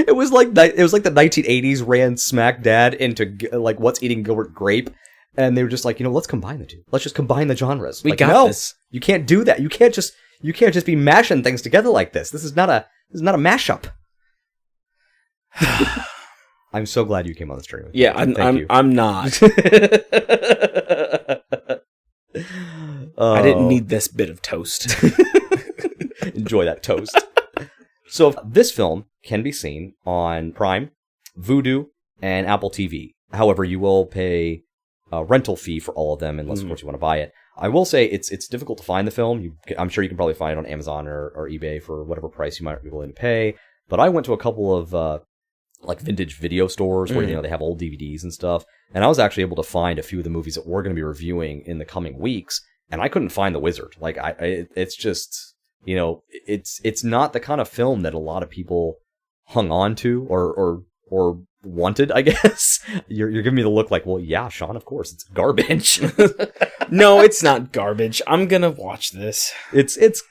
it was like the 1980s ran smack dab into like What's Eating Gilbert Grape, and they were just like, let's combine the two. Let's just combine the genres. We like, got this. You can't do that. You can't just be mashing things together like this. This is not a mashup. I'm so glad you came on the stream. Yeah, I'm not. I didn't need this bit of toast. Enjoy that toast. So this film can be seen on Prime, Vudu, and Apple TV. However, you will pay a rental fee for all of them unless, of course, you want to buy it. I will say it's difficult to find the film. I'm sure you can probably find it on Amazon or eBay for whatever price you might be willing to pay. But I went to a couple of like vintage video stores where they have old DVDs and stuff, and I was actually able to find a few of the movies that we're going to be reviewing in the coming weeks, and I couldn't find The Wizard. Like it's just it's not the kind of film that a lot of people hung on to or wanted. I guess you're giving me the look like, well, yeah, Sean, of course it's garbage. No, it's not garbage. I'm gonna watch this. It's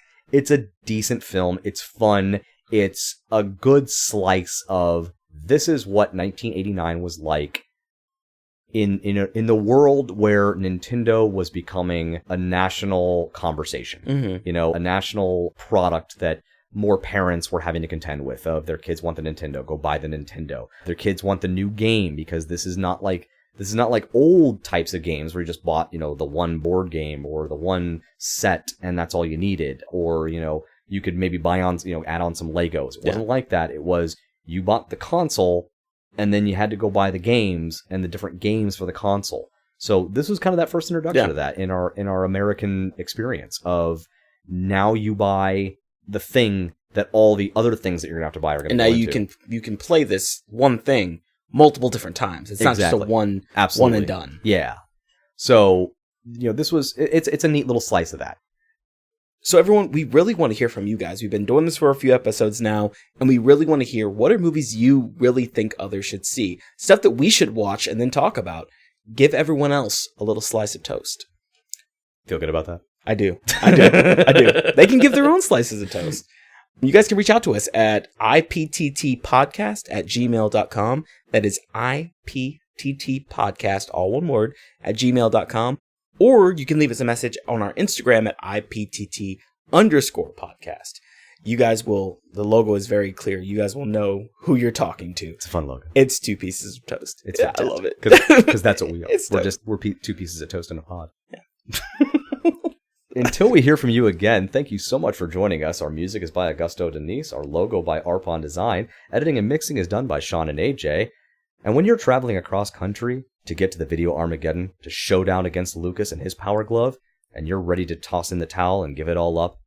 a decent film. It's fun. It's a good slice of this is what 1989 was like in the world where Nintendo was becoming a national conversation. Mm-hmm. A national product that more parents were having to contend with. Of their kids want the Nintendo, go buy the Nintendo. Their kids want the new game because this is not like old types of games where you just bought, the one board game or the one set and that's all you needed. Or, you could maybe buy on, add on some Legos. It wasn't like that. It was, you bought the console and then you had to go buy the games and the different games for the console. So this was kind of that first introduction to that in our American experience of now you buy the thing that all the other things that you're gonna have to buy are gonna. And now you can play this one thing multiple different times. It's not just a one and done. Yeah. So this was it's a neat little slice of that. So everyone, we really want to hear from you guys. We've been doing this for a few episodes now, and we really want to hear what are movies you really think others should see. Stuff that we should watch and then talk about. Give everyone else a little slice of toast. Feel good about that? I do. I do. They can give their own slices of toast. You guys can reach out to us at ipttpodcast@gmail.com. That is ipttpodcast, all one word, @gmail.com. Or you can leave us a message on our Instagram at iptt_podcast. You guys will, the logo is very clear. You guys will know who you're talking to. It's a fun logo. It's two pieces of toast. It's I love it. Because that's what we are. It's We're two pieces of toast in a pod. Yeah. Until we hear from you again, thank you so much for joining us. Our music is by Augusto Denise. Our logo by Arpon Design. Editing and mixing is done by Sean and AJ. And when you're traveling across country to get to the video Armageddon, to showdown against Lucas and his power glove, and you're ready to toss in the towel and give it all up,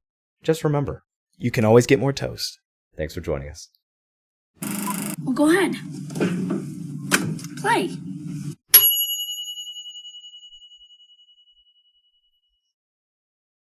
just remember, you can always get more toast. Thanks for joining us. Well, go ahead. Play.